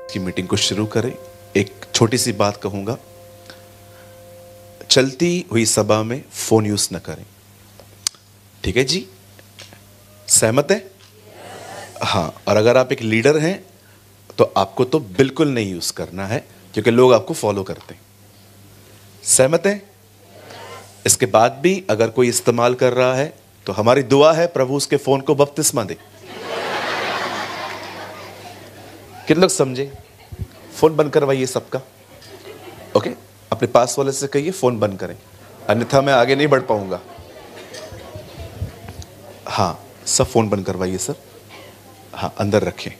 की मीटिंग को शुरू करें। एक छोटी सी बात कहूंगा, चलती हुई सभा में फोन यूज न करें, ठीक है जी? सहमत है? हाँ, और अगर आप एक लीडर हैं तो आपको तो बिल्कुल नहीं यूज करना है, क्योंकि लोग आपको फॉलो करते हैं। सहमत है? इसके बाद भी अगर कोई इस्तेमाल कर रहा है तो हमारी दुआ है प्रभु उसके फोन को बपतिस्मा दे। कितने लोग समझे? फोन बंद करवाइए सबका, ओके? अपने पास वाले से कहिए फोन बंद करें, अन्यथा मैं आगे नहीं बढ़ पाऊंगा। हाँ, सब फोन बंद करवाइए सर। हाँ, अंदर रखें।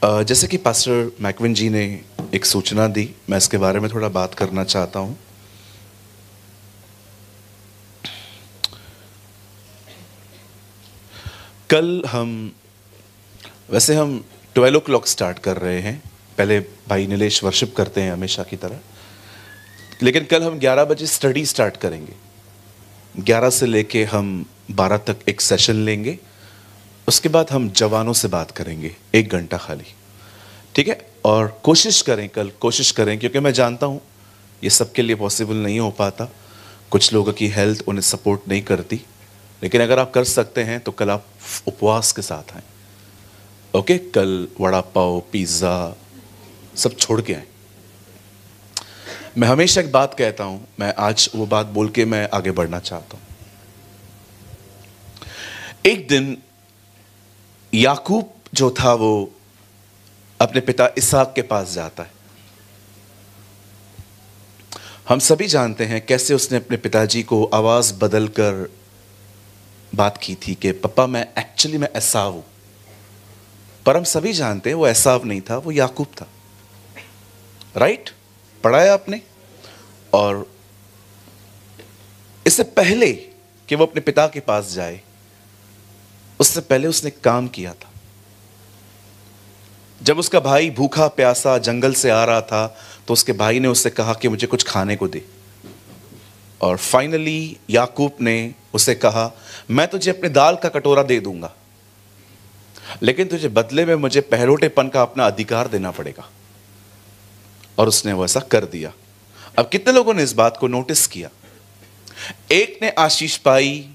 जैसे कि पास्टर मैकविन जी ने एक सूचना दी, मैं इसके बारे में थोड़ा बात करना चाहता हूं। कल हम 12 o'clock स्टार्ट कर रहे हैं। पहले भाई नीलेश वर्शिप करते हैं हमेशा की तरह, लेकिन कल हम 11 बजे स्टडी स्टार्ट करेंगे। 11 से लेके हम 12 तक एक सेशन लेंगे। उसके बाद हम जवानों से बात करेंगे 1 घंटा खाली, ठीक है? और कोशिश करें, कल कोशिश करें, क्योंकि मैं जानता हूँ ये सबके लिए पॉसिबल नहीं हो पाता, कुछ लोगों की हेल्थ उन्हें सपोर्ट नहीं करती, लेकिन अगर आप कर सकते हैं तो कल आप उपवास के साथ आएँ, ओके? कल वड़ा पाव, पिज़्ज़ा सब छोड़ के आएँ। मैं हमेशा एक बात कहता हूँ, मैं आज वो बात बोल के मैं आगे बढ़ना चाहता हूँ। एक दिन याकूब जो था वो अपने पिता इसहाक के पास जाता है। हम सभी जानते हैं कैसे उसने अपने पिताजी को आवाज बदलकर बात की थी कि पापा मैं एसाव हूं, पर हम सभी जानते हैं वो एसाव नहीं था, वो याकूब था। राइट? पढ़ा है आपने? और इससे पहले कि वो अपने पिता के पास जाए, उससे पहले उसने काम किया था। जब उसका भाई भूखा प्यासा जंगल से आ रहा था तो उसके भाई ने उससे कहा कि मुझे कुछ खाने को दे, और फाइनली याकूब ने उसे कहा मैं तुझे अपने दाल का कटोरा दे दूंगा, लेकिन तुझे बदले में मुझे पहलोटेपन का अपना अधिकार देना पड़ेगा। और उसने वैसा कर दिया। अब कितने लोगों ने इस बात को नोटिस किया? एक ने आशीष पाई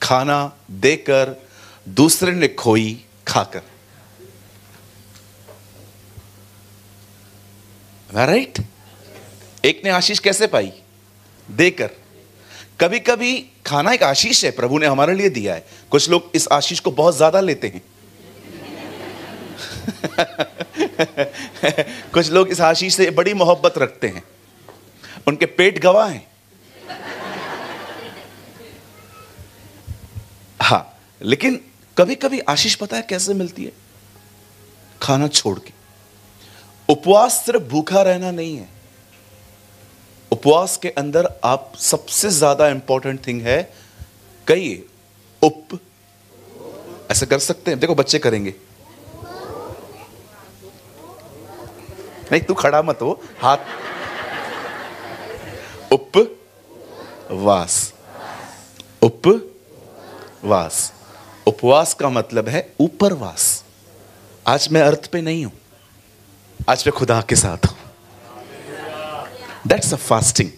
खाना देकर, दूसरे ने खोई खाकर। राइट? एक ने आशीष कैसे पाई? देकर। कभी कभी खाना एक आशीष है, प्रभु ने हमारे लिए दिया है। कुछ लोग इस आशीष को बहुत ज्यादा लेते हैं। कुछ लोग इस आशीष से बड़ी मोहब्बत रखते हैं, उनके पेट गवाह हैं। हाँ, लेकिन कभी कभी आशीष पता है कैसे मिलती है? खाना छोड़ के। उपवास सिर्फ भूखा रहना नहीं है। उपवास के अंदर आप सबसे ज्यादा इंपॉर्टेंट थिंग है, कहिए ऐसे कर सकते हैं? देखो बच्चे करेंगे। नहीं, तू खड़ा मत हो, हाथ। उपवास। उपवास। उपवास का मतलब है ऊपरवास। आज मैं अर्थ पे नहीं हूं, आज मैं खुदा के साथ हूं। That's a fasting.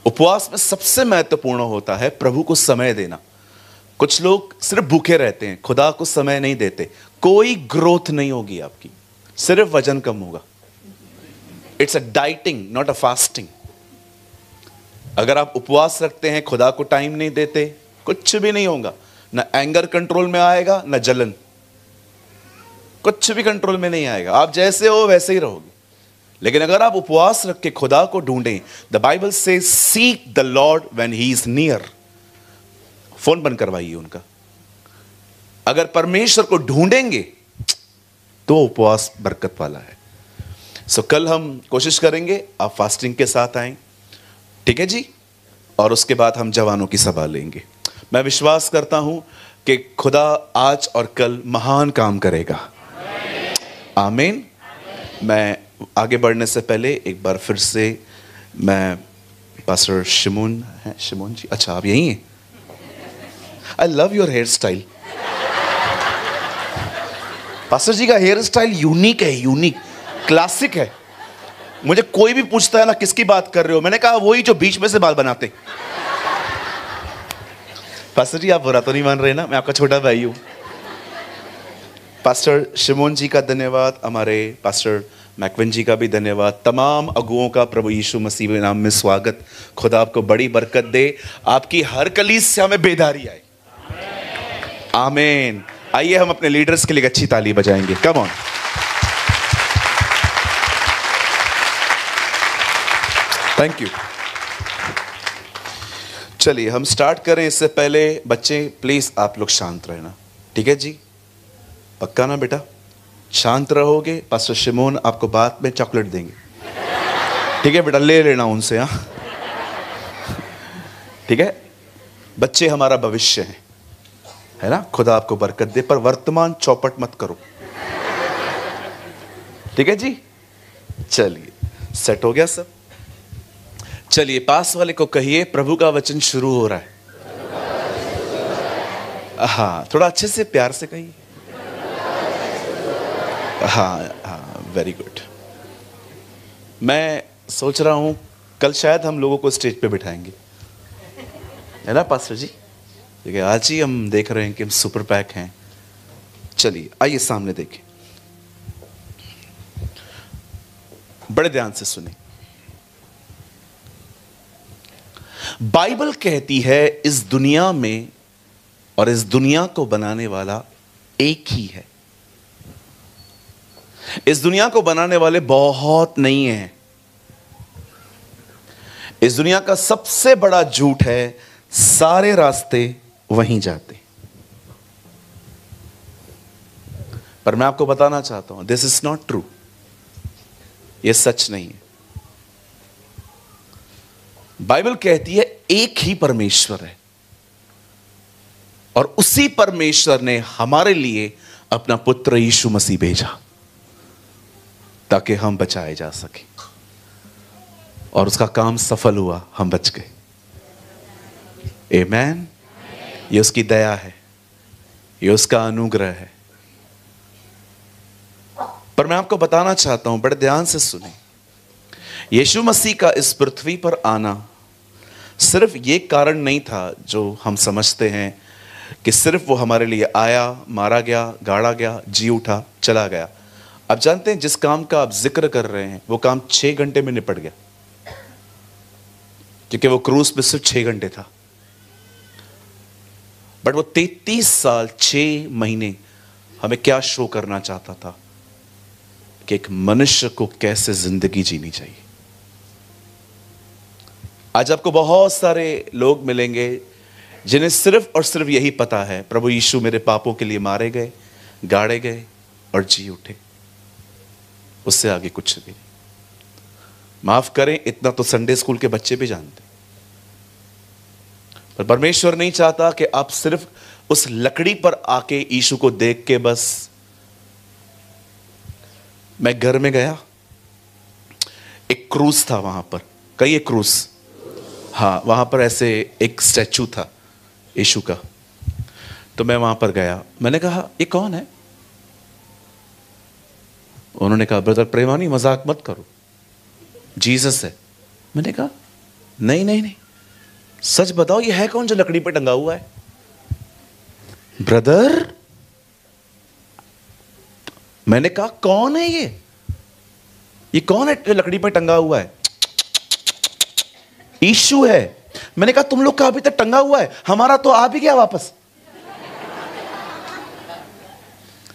उपवास में सबसे महत्वपूर्ण होता है प्रभु को समय देना। कुछ लोग सिर्फ भूखे रहते हैं, खुदा को समय नहीं देते, कोई ग्रोथ नहीं होगी आपकी, सिर्फ वजन कम होगा। It's a dieting, not a fasting. अगर आप उपवास रखते हैं, खुदा को टाइम नहीं देते, कुछ भी नहीं होगा। ना एंगर कंट्रोल में आएगा, ना जलन, कुछ भी कंट्रोल में नहीं आएगा। आप जैसे हो वैसे ही रहोगे। लेकिन अगर आप उपवास रख के खुदा को ढूंढें, द बाइबल से seek the Lord when he is near. Phone बंद करवाइए उनका। अगर परमेश्वर को ढूंढेंगे तो उपवास बरकत वाला है। सो कल हम कोशिश करेंगे आप फास्टिंग के साथ आएं, ठीक है जी? और उसके बाद हम जवानों की सभा लेंगे। मैं विश्वास करता हूं कि खुदा आज और कल महान काम करेगा। आमीन। मैं आगे बढ़ने से पहले एक बार फिर से मैं पास्टर शिमोन जी, अच्छा आप यहीं हैं? I love your hair style. Pastor ji का हेयर स्टाइल यूनिक है, यूनिक, क्लासिक है। मुझे कोई भी पूछता है ना किसकी बात कर रहे हो, मैंने कहा वही जो बीच में से बाल बनाते। पास्टर जी आप बुरा तो नहीं मान रहे ना, मैं आपका छोटा भाई हूं। पास्टर शिमोन जी का धन्यवाद, हमारे पास्टर मैकविन जी का भी धन्यवाद, तमाम अगुओं का प्रभु यीशु मसीह के नाम में स्वागत। खुदा आपको बड़ी बरकत दे, आपकी हर कलीसिया में बेदारी आए। आमीन। आइए हम अपने लीडर्स के लिए अच्छी ताली बजाएंगे। Come on. Thank you. चलिए हम स्टार्ट करें। इससे पहले बच्चे प्लीज आप लोग शांत रहना, ठीक है जी? पक्का ना बेटा? शांत रहोगे? पास्टर शिमोन आपको बाद में चॉकलेट देंगे, ठीक है बेटा? ले लेना उनसे, हाँ ठीक है? बच्चे हमारा भविष्य है ना? खुदा आपको बरकत दे, पर वर्तमान चौपट मत करो, ठीक है जी? चलिए सेट हो गया सब। चलिए पास वाले को कहिए प्रभु का वचन शुरू हो रहा है। हाँ थोड़ा अच्छे से प्यार से कहिए। हाँ हाँ वेरी गुड। मैं सोच रहा हूं कल शायद हम लोगों को स्टेज पे बिठाएंगे, है ना पास्टर जी? देखिए आज ही हम देख रहे हैं कि हम सुपर पैक हैं। चलिए आइए सामने देखें, बड़े ध्यान से सुने। बाइबल कहती है इस दुनिया में और इस दुनिया को बनाने वाला एक ही है। इस दुनिया को बनाने वाले बहुत नहीं हैं। इस दुनिया का सबसे बड़ा झूठ है सारे रास्ते वहीं जाते। पर मैं आपको बताना चाहता हूं दिस इज नॉट ट्रू। यह सच नहीं है। बाइबल कहती है एक ही परमेश्वर है और उसी परमेश्वर ने हमारे लिए अपना पुत्र यीशु मसीह भेजा ताकि हम बचाए जा सके, और उसका काम सफल हुआ, हम बच गए। आमीन। ये उसकी दया है, ये उसका अनुग्रह है। पर मैं आपको बताना चाहता हूं, बड़े ध्यान से सुने, यीशु मसीह का इस पृथ्वी पर आना सिर्फ ये कारण नहीं था जो हम समझते हैं कि सिर्फ वो हमारे लिए आया, मारा गया, गाड़ा गया, जी उठा, चला गया। आप जानते हैं जिस काम का आप जिक्र कर रहे हैं वो काम 6 घंटे में निपट गया, क्योंकि वो क्रूस पे सिर्फ 6 घंटे था। बट वो 33 साल 6 महीने हमें क्या शो करना चाहता था कि एक मनुष्य को कैसे जिंदगी जीनी चाहिए। आज आपको बहुत सारे लोग मिलेंगे जिन्हें सिर्फ और सिर्फ यही पता है प्रभु यीशु मेरे पापों के लिए मारे गए, गाड़े गए और जी उठे। उससे आगे कुछ भी नहीं। माफ करें, इतना तो संडे स्कूल के बच्चे भी जानते। पर परमेश्वर नहीं चाहता कि आप सिर्फ उस लकड़ी पर आके यीशु को देख के बस। मैं घर में गया, एक क्रूस था वहां पर, कई एक क्रूस, हाँ वहां पर ऐसे एक स्टैचू था यीशु का। तो मैं वहां पर गया, मैंने कहा ये कौन है? उन्होंने कहा ब्रदर प्रेमानी मजाक मत करो, जीसस है। मैंने कहा नहीं नहीं नहीं, सच बताओ ये है कौन जो लकड़ी पे टंगा हुआ है? ब्रदर, मैंने कहा कौन है ये कौन है जो लकड़ी पे टंगा हुआ है? यीशु है। मैंने कहा तुम लोग का अभी तक टंगा हुआ है, हमारा तो आ भी गया वापस।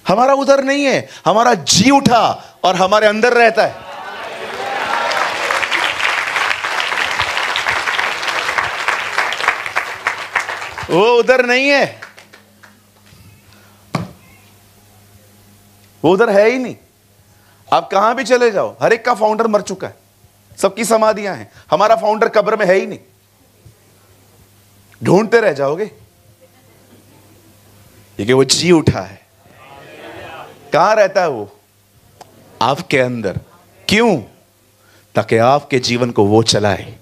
हमारा उधर नहीं है, हमारा जी उठा और हमारे अंदर रहता है। वो उधर नहीं है, वो उधर है ही नहीं। आप कहां भी चले जाओ, हर एक का फाउंडर मर चुका है, सबकी समाधियां हैं। हमारा फाउंडर कब्र में है ही नहीं, ढूंढते रह जाओगे। क्योंकि वो जी उठा है। कहां रहता है वो? आपके अंदर। क्यों? ताकि आपके जीवन को वो चलाए।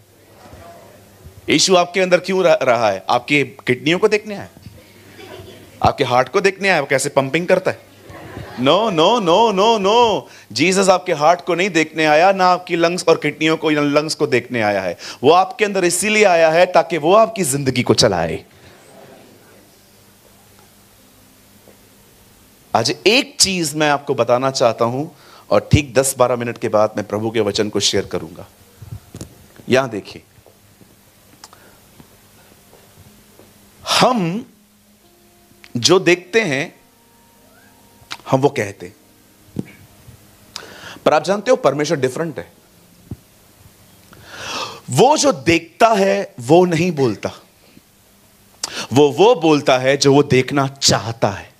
यीशु आपके अंदर क्यों रहा है? आपकी किडनियों को देखने आया? आपके हार्ट को देखने आया वो कैसे पंपिंग करता है? No no no no no, Jesus आपके हार्ट को नहीं देखने आया, ना आपकी लंग्स और किडनियों को, लंग्स को देखने आया है। वो आपके अंदर इसीलिए आया है ताकि वो आपकी जिंदगी को चलाए। आज एक चीज मैं आपको बताना चाहता हूं और ठीक 10-12 मिनट के बाद मैं प्रभु के वचन को शेयर करूंगा। यहां देखिए, हम जो देखते हैं हम वो कहते हैं, पर आप जानते हो परमेश्वर डिफरेंट है। वो जो देखता है वो नहीं बोलता, वो बोलता है जो वो देखना चाहता है।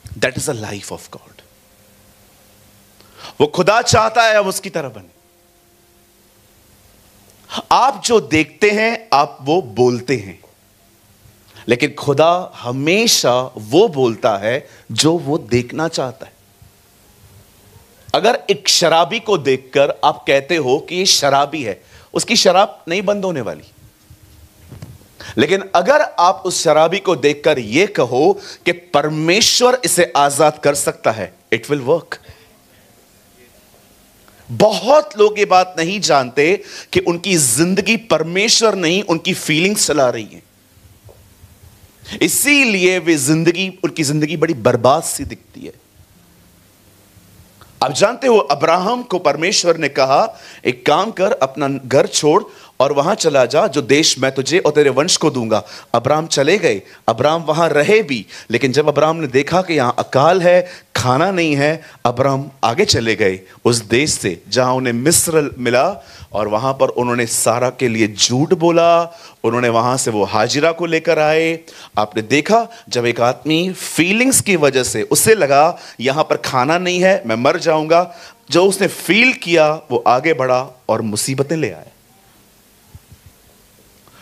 That is a life of God. वो खुदा चाहता है हम उसकी तरह बने। आप जो देखते हैं आप वो बोलते हैं, लेकिन खुदा हमेशा वो बोलता है जो वो देखना चाहता है। अगर एक शराबी को देखकर आप कहते हो कि ये शराबी है, उसकी शराब नहीं बंद होने वाली। लेकिन अगर आप उस शराबी को देखकर यह कहो कि परमेश्वर इसे आजाद कर सकता है, इट विल वर्क। बहुत लोग ये बात नहीं जानते कि उनकी जिंदगी परमेश्वर नहीं, उनकी फीलिंग्स चला रही है। इसीलिए उनकी जिंदगी बड़ी बर्बाद सी दिखती है। आप जानते हो, अब्राहम को परमेश्वर ने कहा एक काम कर, अपना घर छोड़ और वहां चला जा, जो देश मैं तुझे और तेरे वंश को दूंगा। अब्राहम चले गए, अब्राहम वहां रहे भी, लेकिन जब अब्राहम ने देखा कि यहां अकाल है, खाना नहीं है, अब्राहम आगे चले गए उस देश से जहां उन्हें मिस्र मिला, और वहां पर उन्होंने सारा के लिए झूठ बोला। उन्होंने वहां से वो हाजिरा को लेकर आए। आपने देखा, जब एक आदमी फीलिंग्स की वजह से उसे लगा यहां पर खाना नहीं है, मैं मर जाऊंगा, जो उसने फील किया वो आगे बढ़ा और मुसीबतें ले आए।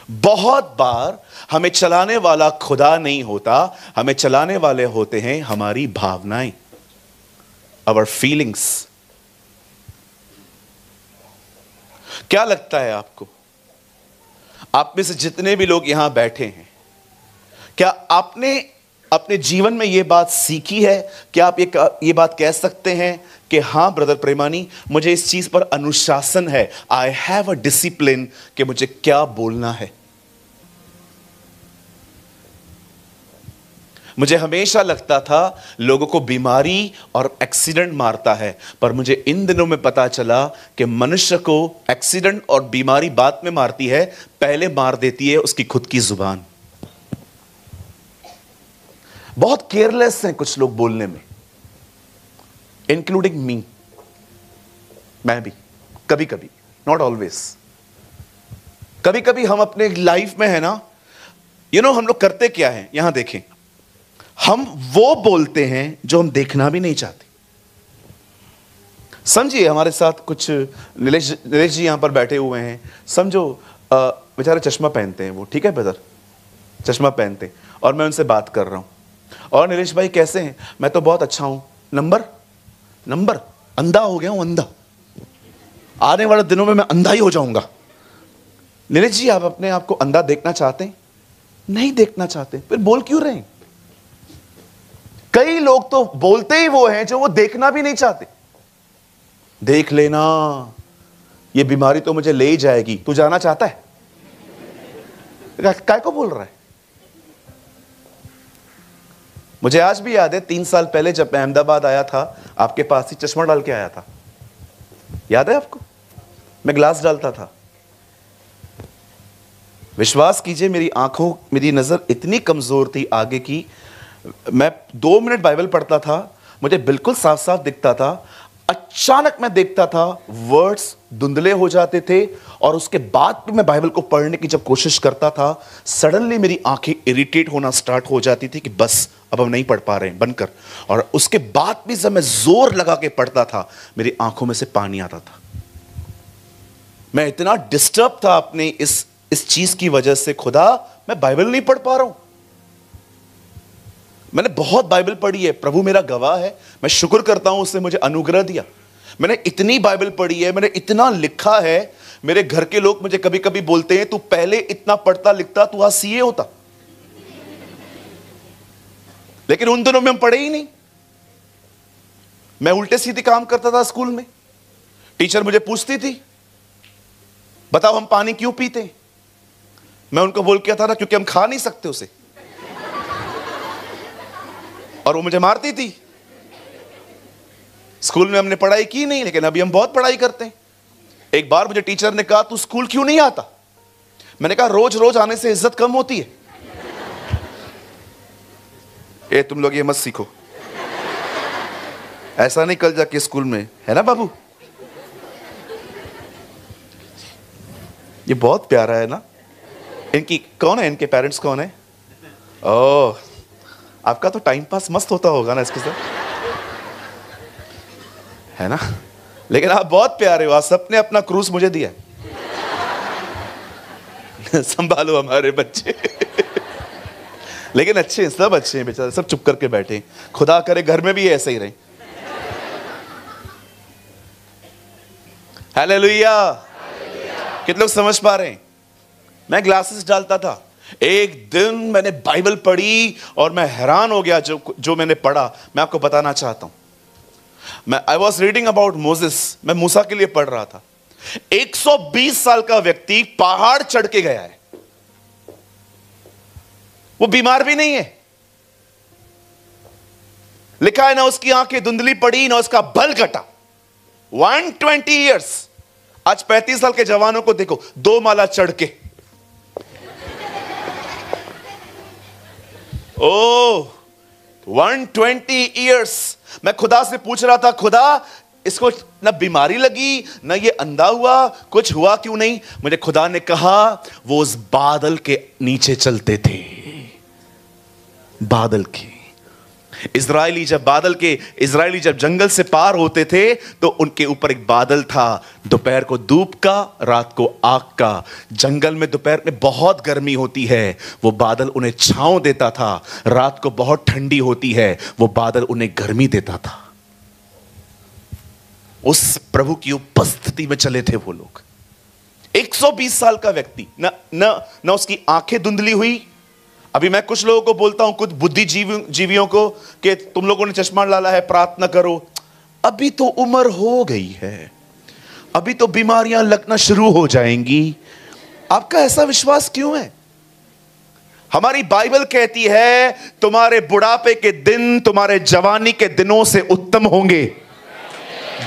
बहुत बार हमें चलाने वाला खुदा नहीं होता, हमें चलाने वाले होते हैं हमारी भावनाएं, आवर फीलिंग्स। क्या लगता है आपको, आप में से जितने भी लोग यहां बैठे हैं, क्या आपने अपने जीवन में यह बात सीखी है? क्या आप ये बात कह सकते हैं कि हां ब्रदर प्रेमानी, मुझे इस चीज पर अनुशासन है, आई हैव अ डिसिप्लिन कि मुझे क्या बोलना है। मुझे हमेशा लगता था लोगों को बीमारी और एक्सीडेंट मारता है, पर मुझे इन दिनों में पता चला कि मनुष्य को एक्सीडेंट और बीमारी बाद में मारती है, पहले मार देती है उसकी खुद की जुबान। बहुत केयरलेस हैं कुछ लोग बोलने में, इंक्लूडिंग मी, मैं भी कभी कभी, नॉट ऑलवेज। कभी कभी हम अपने लाइफ में है ना, हम लोग करते क्या है, यहां देखें, हम वो बोलते हैं जो हम देखना भी नहीं चाहते। समझिए, हमारे साथ कुछ नीलेश जी यहां पर बैठे हुए हैं, समझो बेचारे चश्मा पहनते हैं वो, ठीक है ब्रदर, चश्मा पहनते, और मैं उनसे बात कर रहा हूं, और नीलेश भाई कैसे हैं? मैं तो बहुत अच्छा हूं। नंबर अंधा हो गया हूं, अंधा, आने वाले दिनों में मैं अंधा ही हो जाऊंगा। नीलेश जी, आप अपने आप को अंधा देखना चाहते हैं? नहीं देखना चाहते, फिर बोल क्यों रहे हैं? कई लोग तो बोलते ही वो हैं जो वो देखना भी नहीं चाहते। देख लेना, ये बीमारी तो मुझे ले ही जाएगी, तू जाना चाहता है? काय को बोल रहा है? मुझे आज भी याद है, 3 साल पहले जब मैं अहमदाबाद आया था, आपके पास ही चश्मा डाल के आया था, याद है आपको? मैं ग्लास डालता था। विश्वास कीजिए, मेरी नजर इतनी कमजोर थी आगे की, मैं 2 मिनट बाइबल पढ़ता था, मुझे बिल्कुल साफ साफ दिखता था, अचानक मैं देखता था वर्ड्स धुंधले हो जाते थे, और उसके बाद भी मैं बाइबल को पढ़ने की जब कोशिश करता था, सडनली मेरी आंखें इरिटेट होना स्टार्ट हो जाती थी कि बस अब हम नहीं पढ़ पा रहे हैं, बंद कर। और उसके बाद भी जब मैं जोर लगा के पढ़ता था, मेरी आंखों में से पानी आता था। मैं इतना डिस्टर्ब था अपने इस चीज की वजह से, खुदा मैं बाइबल नहीं पढ़ पा रहा हूं। मैंने बहुत बाइबल पढ़ी है, प्रभु मेरा गवाह है, मैं शुक्र करता हूं उसने मुझे अनुग्रह दिया। मैंने इतनी बाइबल पढ़ी है, मैंने इतना लिखा है, मेरे घर के लोग मुझे कभी कभी बोलते हैं, तू पहले इतना पढ़ता लिखता, तू आज सीए होता। लेकिन उन दिनों में हम पढ़े ही नहीं। मैं उल्टे सीधे काम करता था स्कूल में। टीचर मुझे पूछती थी, बताओ हम पानी क्यों पीते हैं? मैं उनको बोल के था ना, क्योंकि हम खा नहीं सकते उसे। और वो मुझे मारती थी। स्कूल में हमने पढ़ाई की नहीं, लेकिन अभी हम बहुत पढ़ाई करते हैं। एक बार मुझे टीचर ने कहा, तू स्कूल क्यों नहीं आता? मैंने कहा, रोज रोज आने से इज्जत कम होती है। ए तुम लोग ये मत सीखो, ऐसा नहीं कल जाके स्कूल में, है ना बाबू? ये बहुत प्यारा है ना। इनकी कौन है? इनके पेरेंट्स कौन है? ओह, आपका तो टाइम पास मस्त होता होगा ना इसके साथ, है ना? लेकिन आप बहुत प्यारे हो। आप सबने अपना क्रूस मुझे दिया। संभालो हमारे बच्चे। लेकिन अच्छे हैं, सब अच्छे हैं बेचारे, सब चुप करके बैठे हैं। खुदा करे घर में भी ऐसे ही रहे। हालेलुया। कितने लोग समझ पा रहे हैं? मैं ग्लासेस डालता था। एक दिन मैंने बाइबल पढ़ी और मैं हैरान हो गया जो मैंने पढ़ा। मैं आपको बताना चाहता हूं। I was reading about Moses. मैं मूसा के लिए पढ़ रहा था। 120 साल का व्यक्ति पहाड़ चढ़ के गया है। वो बीमार भी नहीं है। लिखा है ना, उसकी आंखें धुंधली पड़ी, ना उसका बल कटा। 120 ईयर्स। आज 35 साल के जवानों को देखो, 2 माला चढ़ के। ओ 120 ईयर्स। मैं खुदा से पूछ रहा था, खुदा इसको ना बीमारी लगी, ना ये अंधा हुआ, कुछ हुआ क्यों नहीं? मुझे खुदा ने कहा, वो उस बादल के नीचे चलते थे। बादल के इजरायली जब जंगल से पार होते थे तो उनके ऊपर एक बादल था। दोपहर को धूप का, रात को आग का। जंगल में दोपहर में बहुत गर्मी होती है, वो बादल उन्हें छांव देता था। रात को बहुत ठंडी होती है, वो बादल उन्हें गर्मी देता था। उस प्रभु की उपस्थिति में चले थे वो लोग। 120 साल का व्यक्ति, ना उसकी आंखें धुंधली हुई। अभी मैं कुछ लोगों को बोलता हूं, कुछ बुद्धिजीवियों को, कि तुम लोगों ने चश्मा डाला है, प्रार्थना करो। अभी तो उम्र हो गई है, अभी तो बीमारियां लगना शुरू हो जाएंगी। आपका ऐसा विश्वास क्यों है? हमारी बाइबल कहती है, तुम्हारे बुढ़ापे के दिन तुम्हारे जवानी के दिनों से उत्तम होंगे।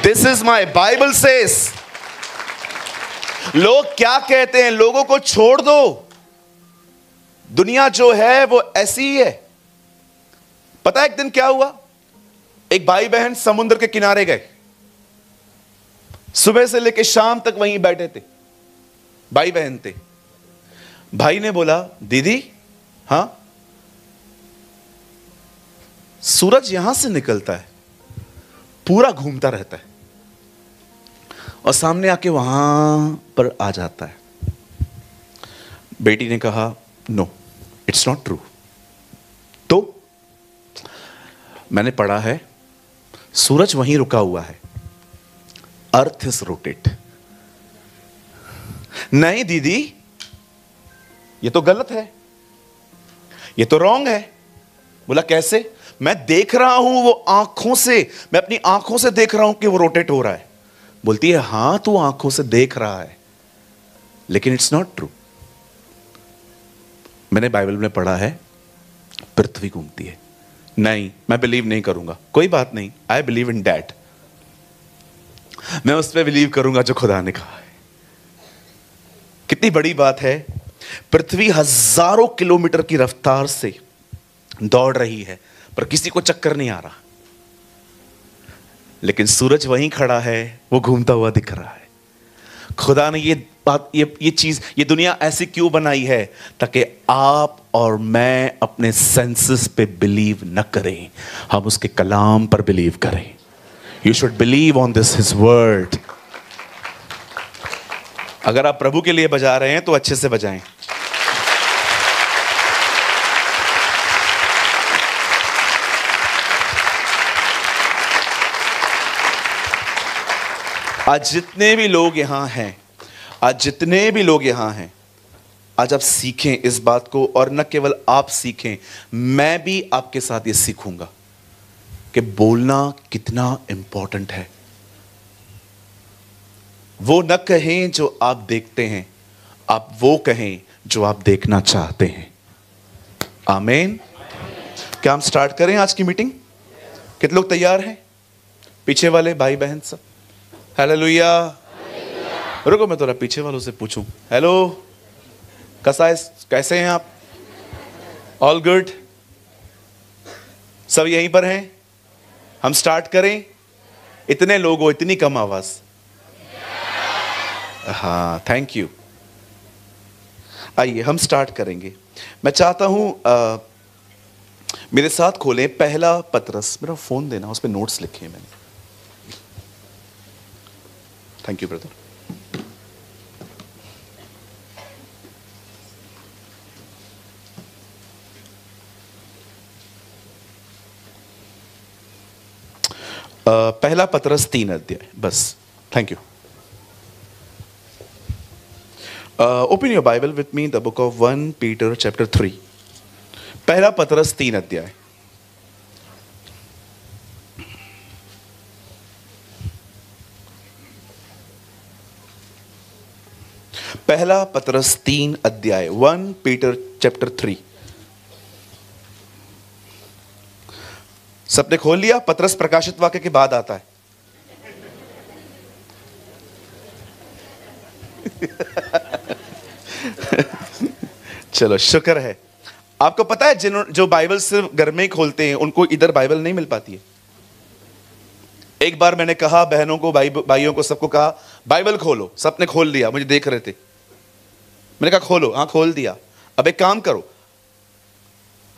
This is my Bible says. लोग क्या कहते हैं? लोगों को छोड़ दो। दुनिया जो है वो ऐसी ही है। पता है एक दिन क्या हुआ? एक भाई बहन समुद्र के किनारे गए। सुबह से लेकर शाम तक वहीं बैठे थे। भाई बहन थे। भाई ने बोला, दीदी, हां, सूरज यहां से निकलता है, पूरा घूमता रहता है और सामने आके वहां पर आ जाता है। बेटी ने कहा, नो, इट्स नॉट ट्रू। तो मैंने पढ़ा है, सूरज वहीं रुका हुआ है। Earth is rotate. नहीं दीदी, ये तो गलत है, ये तो रॉन्ग है। बोला कैसे? मैं देख रहा हूं वो आंखों से, मैं अपनी आंखों से देख रहा हूं कि वो रोटेट हो रहा है। बोलती है, हां तू आंखों से देख रहा है, लेकिन इट्स नॉट ट्रू। मैंने बाइबल में पढ़ा है पृथ्वी घूमती है। नहीं, मैं बिलीव नहीं करूंगा। कोई बात नहीं, आई बिलीव इन डैट। मैं उस पर बिलीव करूंगा जो खुदा ने कहा है। कितनी बड़ी बात है, पृथ्वी हजारों किलोमीटर की रफ्तार से दौड़ रही है, पर किसी को चक्कर नहीं आ रहा। लेकिन सूरज वहीं खड़ा है, वो घूमता हुआ दिख रहा है। खुदा ने ये बात, ये चीज, ये दुनिया ऐसी क्यों बनाई है? ताकि आप और मैं अपने सेंसेस पे बिलीव न करें, हम उसके कलाम पर बिलीव करें। You should believe on this his word. अगर आप प्रभु के लिए बजा रहे हैं तो अच्छे से बजाएं। आज जितने भी लोग यहां हैं, आज आप सीखें इस बात को, और न केवल आप सीखें, मैं भी आपके साथ ये सीखूंगा कि बोलना कितना इंपॉर्टेंट है। वो न कहें जो आप देखते हैं, आप वो कहें जो आप देखना चाहते हैं। आमीन। क्या हम स्टार्ट करें आज की मीटिंग? कितने लोग तैयार हैं? पीछे वाले भाई बहन सब? हालेलुया। रुको मैं थोड़ा पीछे वालों से पूछूं। हेलो, कैसे हैं आप? All good? सब यहीं पर हैं? हम स्टार्ट करें? इतने लोग हो, इतनी कम आवाज। हाँ, थैंक यू। आइए हम स्टार्ट करेंगे। मैं चाहता हूं मेरे साथ खोलें पहला पतरस। मेरा फोन देना, उस पर नोट्स लिखे हैं मैंने। Thank you brother. पहला पतरस 3 अध्याय बस। Thank you. Open your Bible with me the book of 1 Peter chapter 3। पहला पतरस 3 अध्याय। पहला पतरस 3 अध्याय 1 पीटर चैप्टर 3। सबने खोल लिया? पतरस प्रकाशित वाक्य के बाद आता है। चलो, शुक्र है। आपको पता है जो बाइबल सिर्फ घर में ही खोलते हैं उनको इधर बाइबल नहीं मिल पाती है। एक बार मैंने कहा बहनों को, भाइयों को, सबको कहा बाइबल खोलो। सबने खोल लिया, मुझे देख रहे थे। मैंने कहा खोलो। हाँ, खोल दिया। अब एक काम करो,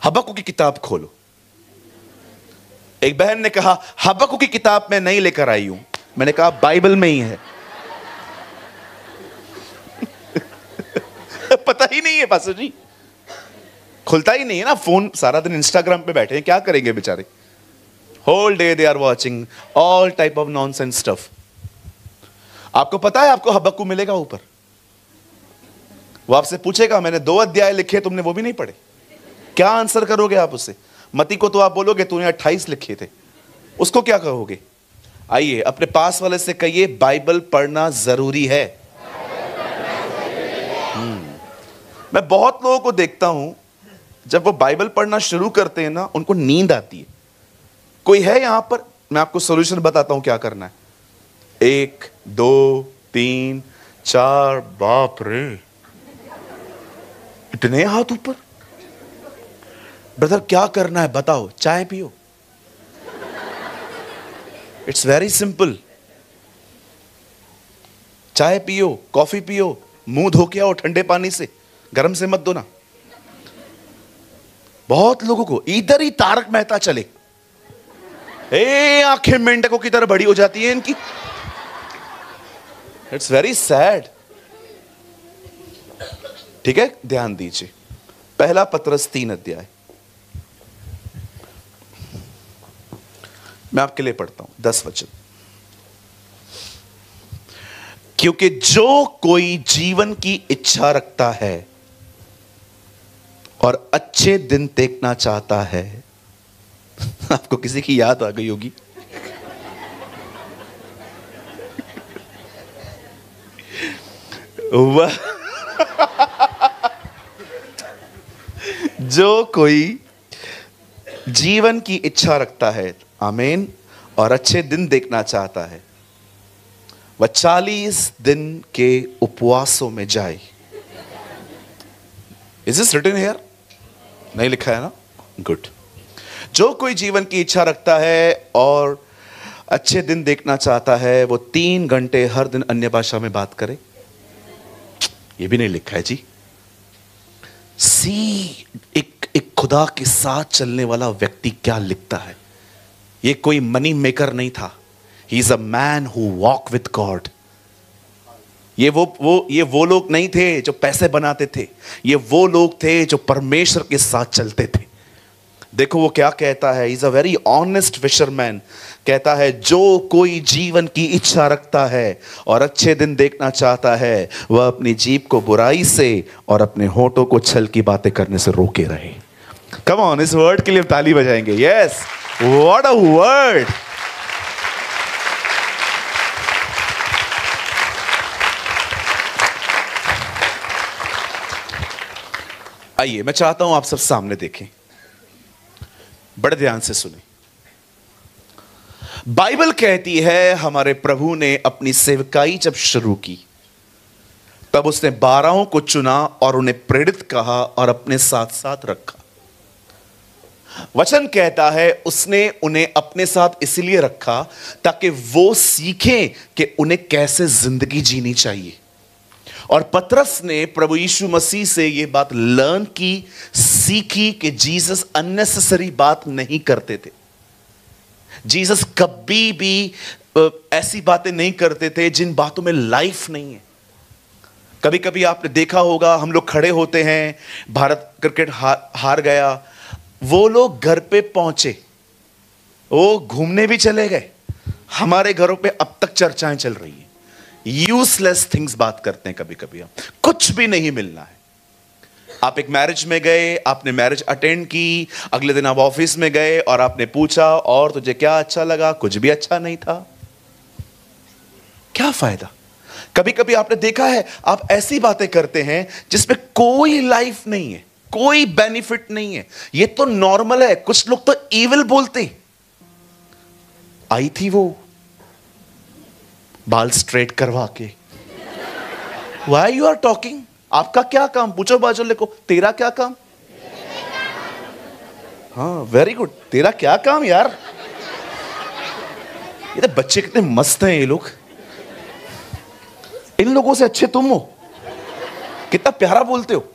हबक्कुक की किताब खोलो। एक बहन ने कहा हबक्कुक की किताब मैं नहीं लेकर आई हूं। मैंने कहा बाइबल में ही है। पता ही नहीं है पास्टर जी, खुलता ही नहीं है ना फोन। सारा दिन इंस्टाग्राम पे बैठे हैं, क्या करेंगे बेचारे? Whole day they are watching all type of nonsense stuff. आपको पता है आपको हबक्कुक मिलेगा ऊपर। वो आपसे पूछेगा मैंने 2 अध्याय लिखे, तुमने वो भी नहीं पढ़े। क्या आंसर करोगे आप उससे? मती को तो आप बोलोगे तूने 28 लिखे थे, उसको क्या कहोगे? आइए अपने पास वाले से कहिए बाइबल पढ़ना जरूरी है। मैं बहुत लोगों को देखता हूं, जब वो बाइबल पढ़ना शुरू करते हैं ना, उनको नींद आती है। कोई है यहां पर? मैं आपको सॉल्यूशन बताता हूं क्या करना है। 1 2 3 4, बाप रे, इतने हाथ ऊपर। ब्रदर क्या करना है बताओ? चाय पियो। It's very simple. चाय पियो, कॉफी पियो, मुंह धो के आओ ठंडे पानी से, गर्म से मत दो ना। बहुत लोगों को इधर ही तारक मेहता चले, आंखें मेंढकों की तरह बड़ी हो जाती है इनकी। It's very sad. ठीक है, ध्यान दीजिए। पहला पतरस 3 अध्याय मैं आपके लिए पढ़ता हूं, 10 वचन। क्योंकि जो कोई जीवन की इच्छा रखता है और अच्छे दिन देखना चाहता है। आपको किसी की याद आ गई होगी। वह जो कोई जीवन की इच्छा रखता है, आमीन, और अच्छे दिन देखना चाहता है, वह 40 दिन के उपवासों में जाए। Is this written here? नहीं लिखा है ना? गुड। जो कोई जीवन की इच्छा रखता है और अच्छे दिन देखना चाहता है, वो 3 घंटे हर दिन अन्य भाषा में बात करे। ये भी नहीं लिखा है जी। एक खुदा के साथ चलने वाला व्यक्ति क्या लिखता है। ये कोई मनी मेकर नहीं था। He is a man who walk with God. ये वो लोग नहीं थे जो पैसे बनाते थे। ये वो लोग थे जो परमेश्वर के साथ चलते थे। देखो वो क्या कहता है, is a very honest fisherman. कहता है जो कोई जीवन की इच्छा रखता है और अच्छे दिन देखना चाहता है, वह अपनी जीभ को बुराई से और अपने होठों को छल की बातें करने से रोके रहे। कम ऑन, इस वर्ड के लिए ताली बजाएंगे। Yes, what a word. आइए, मैं चाहता हूं आप सब सामने देखें, बड़े ध्यान से सुने। बाइबल कहती है हमारे प्रभु ने अपनी सेवकाई जब शुरू की, तब उसने 12 को चुना और उन्हें प्रेरित कहा और अपने साथ साथ रखा। वचन कहता है उसने उन्हें अपने साथ इसलिए रखा ताकि वो सीखें कि उन्हें कैसे जिंदगी जीनी चाहिए। और पतरस ने प्रभु यीशु मसीह से यह बात लर्न की, सीखी कि जीसस अननेसेसरी बात नहीं करते थे। जीसस कभी भी ऐसी बातें नहीं करते थे जिन बातों में लाइफ नहीं है। कभी कभी आपने देखा होगा, हम लोग खड़े होते हैं, भारत क्रिकेट हार गया, वो लोग घर पे पहुंचे, वो घूमने भी चले गए, हमारे घरों पे अब तक चर्चाएं चल रही हैं। यूजलेस थिंग्स बात करते हैं कभी कभी हम, कुछ भी नहीं मिलना है। आप एक मैरिज में गए, आपने मैरिज अटेंड की, अगले दिन आप ऑफिस में गए और आपने पूछा और तुझे क्या अच्छा लगा, कुछ भी अच्छा नहीं था। क्या फायदा। कभी कभी आपने देखा है आप ऐसी बातें करते हैं जिसमें कोई लाइफ नहीं है, कोई बेनिफिट नहीं है, ये तो नॉर्मल है। कुछ लोग तो इविल बोलते। आई थी वो बाल स्ट्रेट करवा के, वाई यू आर टॉकिंग, आपका क्या काम, पूछो बाजू को, तेरा क्या काम। हाँ, वेरी गुड, तेरा क्या काम यार। ये तो बच्चे कितने मस्त हैं ये लोग, इन लोगों से अच्छे तुम हो, कितना प्यारा बोलते हो।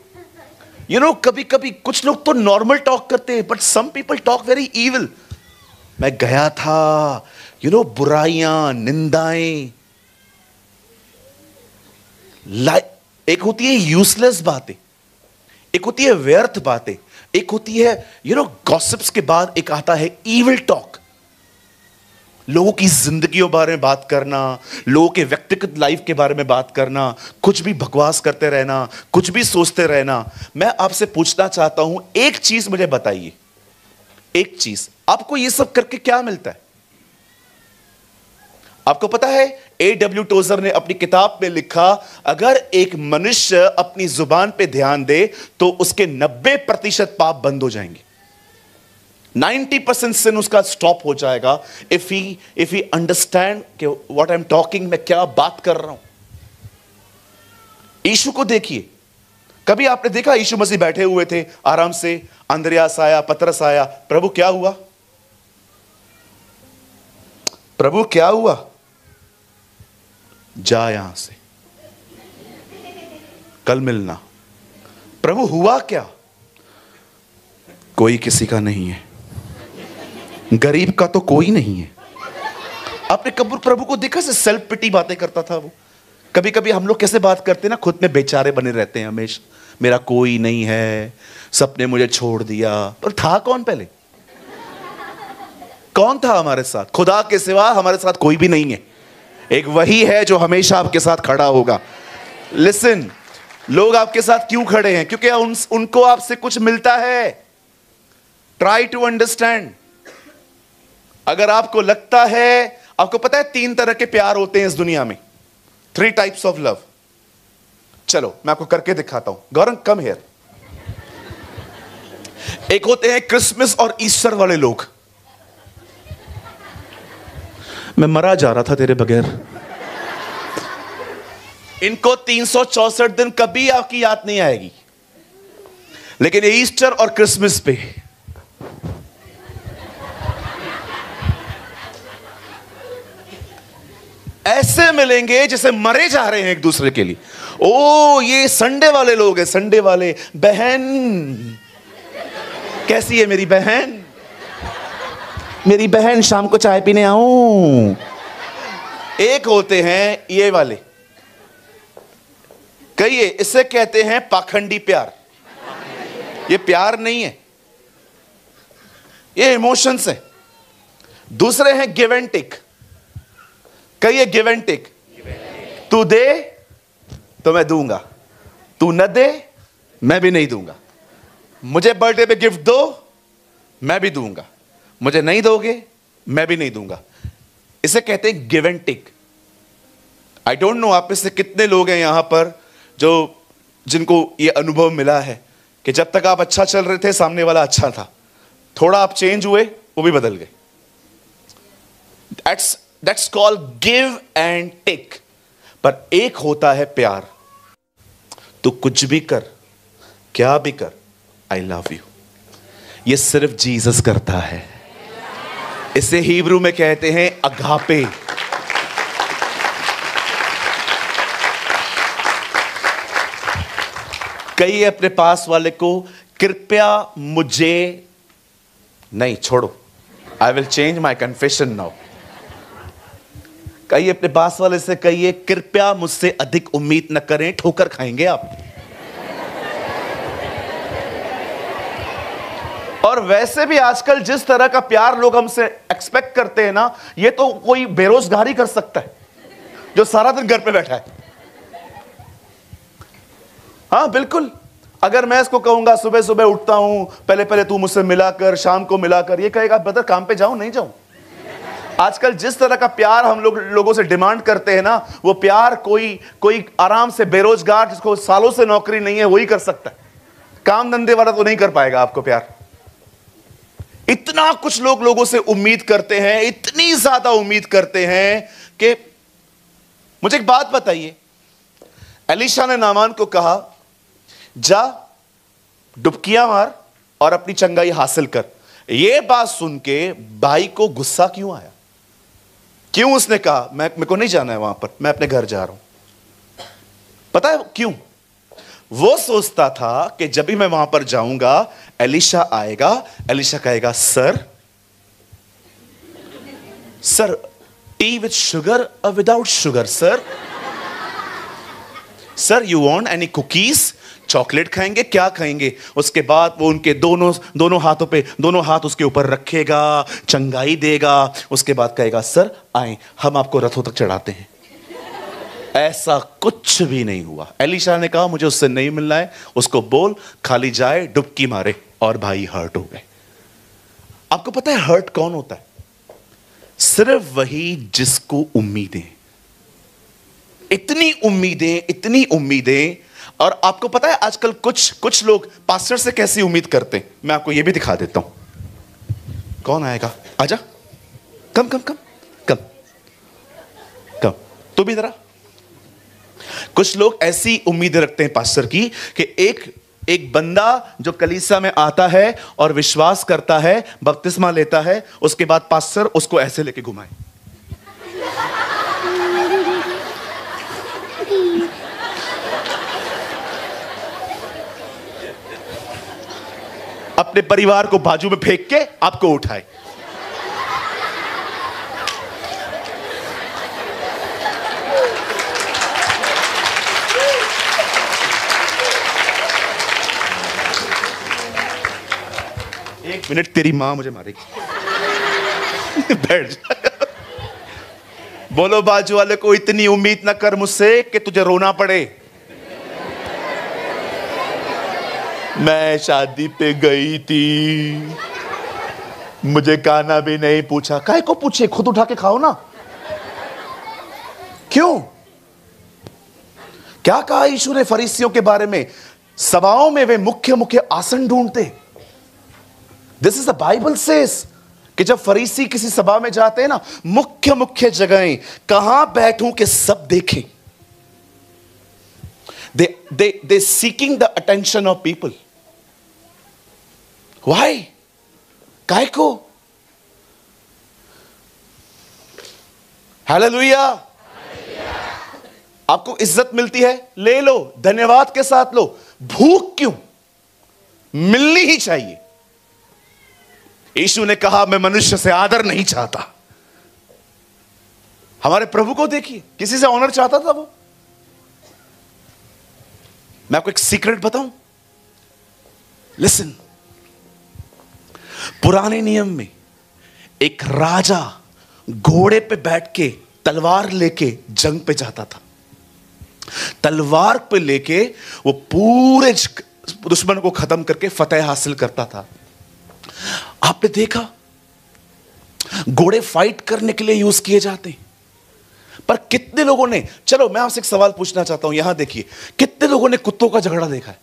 यू नो, कभी कभी कुछ लोग तो नॉर्मल टॉक करते हैं, but some people talk very evil. मैं गया था, यू नो, बुराइयां, निंदाएं, एक होती है यूजलेस बातें, एक होती है व्यर्थ बातें, एक होती है यू नो गॉसिप्स के बाद एक आता है इविल टॉक। लोगों की जिंदगियों के बारे में बात करना, लोगों के व्यक्तिगत लाइफ के बारे में बात करना, कुछ भी बकवास करते रहना, कुछ भी सोचते रहना। मैं आपसे पूछना चाहता हूं, एक चीज मुझे बताइए, एक चीज, आपको ये सब करके क्या मिलता है? आपको पता है, A.W. टोजर ने अपनी किताब में लिखा, अगर एक मनुष्य अपनी जुबान पे ध्यान दे तो उसके 90% पाप बंद हो जाएंगे। 90% सिन उसका स्टॉप हो जाएगा इफ ही अंडरस्टैंड कि व्हाट आई एम टॉकिंग, मैं क्या बात कर रहा हूं। यीशु को देखिए, कभी आपने देखा यीशु मसीह बैठे हुए थे आराम से, अंद्रयास आया, पतरस आया, प्रभु क्या हुआ, प्रभु क्या हुआ, जा यहां से, कल मिलना। प्रभु हुआ क्या? कोई किसी का नहीं है, गरीब का तो कोई नहीं है। आपने कब प्रभु को देखा से सेल्फ पिटी बातें करता था वो? कभी कभी हम लोग कैसे बात करते हैं ना, खुद में बेचारे बने रहते हैं हमेशा, मेरा कोई नहीं है, सबने मुझे छोड़ दिया। पर था कौन पहले? कौन था हमारे साथ? खुदा के सिवा हमारे साथ कोई भी नहीं है। एक वही है जो हमेशा आपके साथ खड़ा होगा। लिसन, लोग आपके साथ क्यों खड़े हैं? क्योंकि उनको आपसे कुछ मिलता है। Try to understand. अगर आपको लगता है, आपको पता है 3 तरह के प्यार होते हैं इस दुनिया में, 3 टाइप्स ऑफ लव। चलो मैं आपको करके दिखाता हूं। Gaurang come here. एक होते हैं क्रिसमस और ईस्टर वाले लोग। मैं मरा जा रहा था तेरे बगैर। इनको 364 दिन कभी आपकी याद नहीं आएगी, लेकिन ईस्टर और क्रिसमस पे ऐसे मिलेंगे जैसे मरे जा रहे हैं एक दूसरे के लिए। ओ, ये संडे वाले लोग हैं, संडे वाले। बहन कैसी है मेरी बहन? मेरी बहन शाम को चाय पीने आऊं। एक होते हैं ये वाले, कहिए, इसे कहते हैं पाखंडी प्यार। ये प्यार नहीं है, ये इमोशंस है। दूसरे हैं गिव एंड टेक। कहिए गिव एंड टेक। तू दे तो मैं दूंगा, तू न दे मैं भी नहीं दूंगा। मुझे बर्थडे पे गिफ्ट दो, मैं भी दूंगा। मुझे नहीं दोगे, मैं भी नहीं दूंगा। इसे कहते हैं give and take. I don't know आप में से कितने लोग हैं यहां पर जिनको यह अनुभव मिला है कि जब तक आप अच्छा चल रहे थे सामने वाला अच्छा था, थोड़ा आप चेंज हुए वो भी बदल गए। That's called give and take. पर एक होता है प्यार। तू कुछ भी कर, क्या भी कर, आई लव यू। ये सिर्फ जीसस करता है। इसे हिब्रू में कहते हैं अगापे। कहिए अपने पास वाले को, कृपया मुझे नहीं छोड़ो। I will change my confession now. कहिए अपने पास वाले से, कहिए कृपया मुझसे अधिक उम्मीद न करें, ठोकर खाएंगे आप। और वैसे भी आजकल जिस तरह का प्यार लोग हमसे एक्सपेक्ट करते हैं ना, ये तो कोई बेरोजगारी कर सकता है जो सारा दिन घर पे बैठा है। हाँ बिल्कुल। अगर मैं इसको कहूंगा सुबह सुबह उठता हूं, पहले पहले तू मुझसे मिला कर, शाम को मिला कर, ये कहेगा ब्रदर काम पे जाऊं नहीं जाऊं। आजकल जिस तरह का प्यार हम लोगों से डिमांड करते हैं ना, वो प्यार कोई आराम से बेरोजगार जिसको सालों से नौकरी नहीं है वही कर सकता है। काम धंधे वाला तो नहीं कर पाएगा आपको प्यार। इतना कुछ लोगों से उम्मीद करते हैं, इतनी ज्यादा उम्मीद करते हैं कि मुझे एक बात बताइए। एलीशा ने नामान को कहा जा डुबकियां मार और अपनी चंगाई हासिल कर। यह बात सुन के भाई को गुस्सा क्यों आया? क्यों उसने कहा मेरे को नहीं जाना है वहां पर, मैं अपने घर जा रहा हूं? पता है क्यों? वो सोचता था कि जब भी मैं वहां पर जाऊंगा एलीशा आएगा, एलीशा कहेगा सर टी विथ शुगर और without sugar sir you want any cookies? Chocolate खाएंगे, क्या खाएंगे? उसके बाद वो उनके दोनों हाथों पे दोनों हाथ उसके ऊपर रखेगा, चंगाई देगा। उसके बाद कहेगा सर आए, हम आपको रथों तक चढ़ाते हैं। ऐसा कुछ भी नहीं हुआ। एलीशा ने कहा मुझे उससे नहीं मिलना है, उसको बोल खाली जाए डुबकी मारे, और भाई हर्ट हो गए। आपको पता है हर्ट कौन होता है? सिर्फ वही जिसको उम्मीदें, इतनी उम्मीदें। और आपको पता है आजकल कुछ लोग पास्टर से कैसी उम्मीद करते हैं, मैं आपको यह भी दिखा देता हूं। कौन आएगा? आजा, कम तू भी जरा। कुछ लोग ऐसी उम्मीद रखते हैं पास्टर की कि एक बंदा जो कलीसिया में आता है और विश्वास करता है, बपतिस्मा लेता है, उसके बाद पास्टर उसको ऐसे लेके घुमाए। अपने परिवार को बाजू में फेंक के आपको उठाए। एक मिनट, तेरी मां मुझे मारेगी। बैठ जा। बोलो बाजू वाले को, इतनी उम्मीद ना कर मुझसे कि तुझे रोना पड़े। मैं शादी पे गई थी, मुझे खाना भी नहीं पूछा। काहे को पूछे, खुद उठा के खाओ ना। क्यों? क्या कहा यीशु ने फरीसियों के बारे में? सभाओं में वे मुख्य आसन ढूंढते। This is the Bible says कि जब फरीसी किसी सभा में जाते हैं ना, मुख्य जगहें कहां बैठूं कि सब देखें। they seeking the attention of people. Why? काहे को? हालेलुया। आपको इज्जत मिलती है, ले लो, धन्यवाद के साथ लो। भूख क्यों? मिलनी ही चाहिए। यीशु ने कहा मैं मनुष्य से आदर नहीं चाहता। हमारे प्रभु को देखिए, किसी से ऑनर चाहता था वो? मैं आपको एक सीक्रेट बताऊं, लिसन। पुराने नियम में एक राजा घोड़े पे बैठ के तलवार लेके जंग पे जाता था। तलवार पे लेके वो पूरे दुश्मन को खत्म करके फतेह हासिल करता था। आपने देखा घोड़े फाइट करने के लिए यूज किए जाते हैं, पर कितने लोगों ने, चलो मैं आपसे एक सवाल पूछना चाहता हूं, यहां देखिए, कितने लोगों ने कुत्तों का झगड़ा देखा है?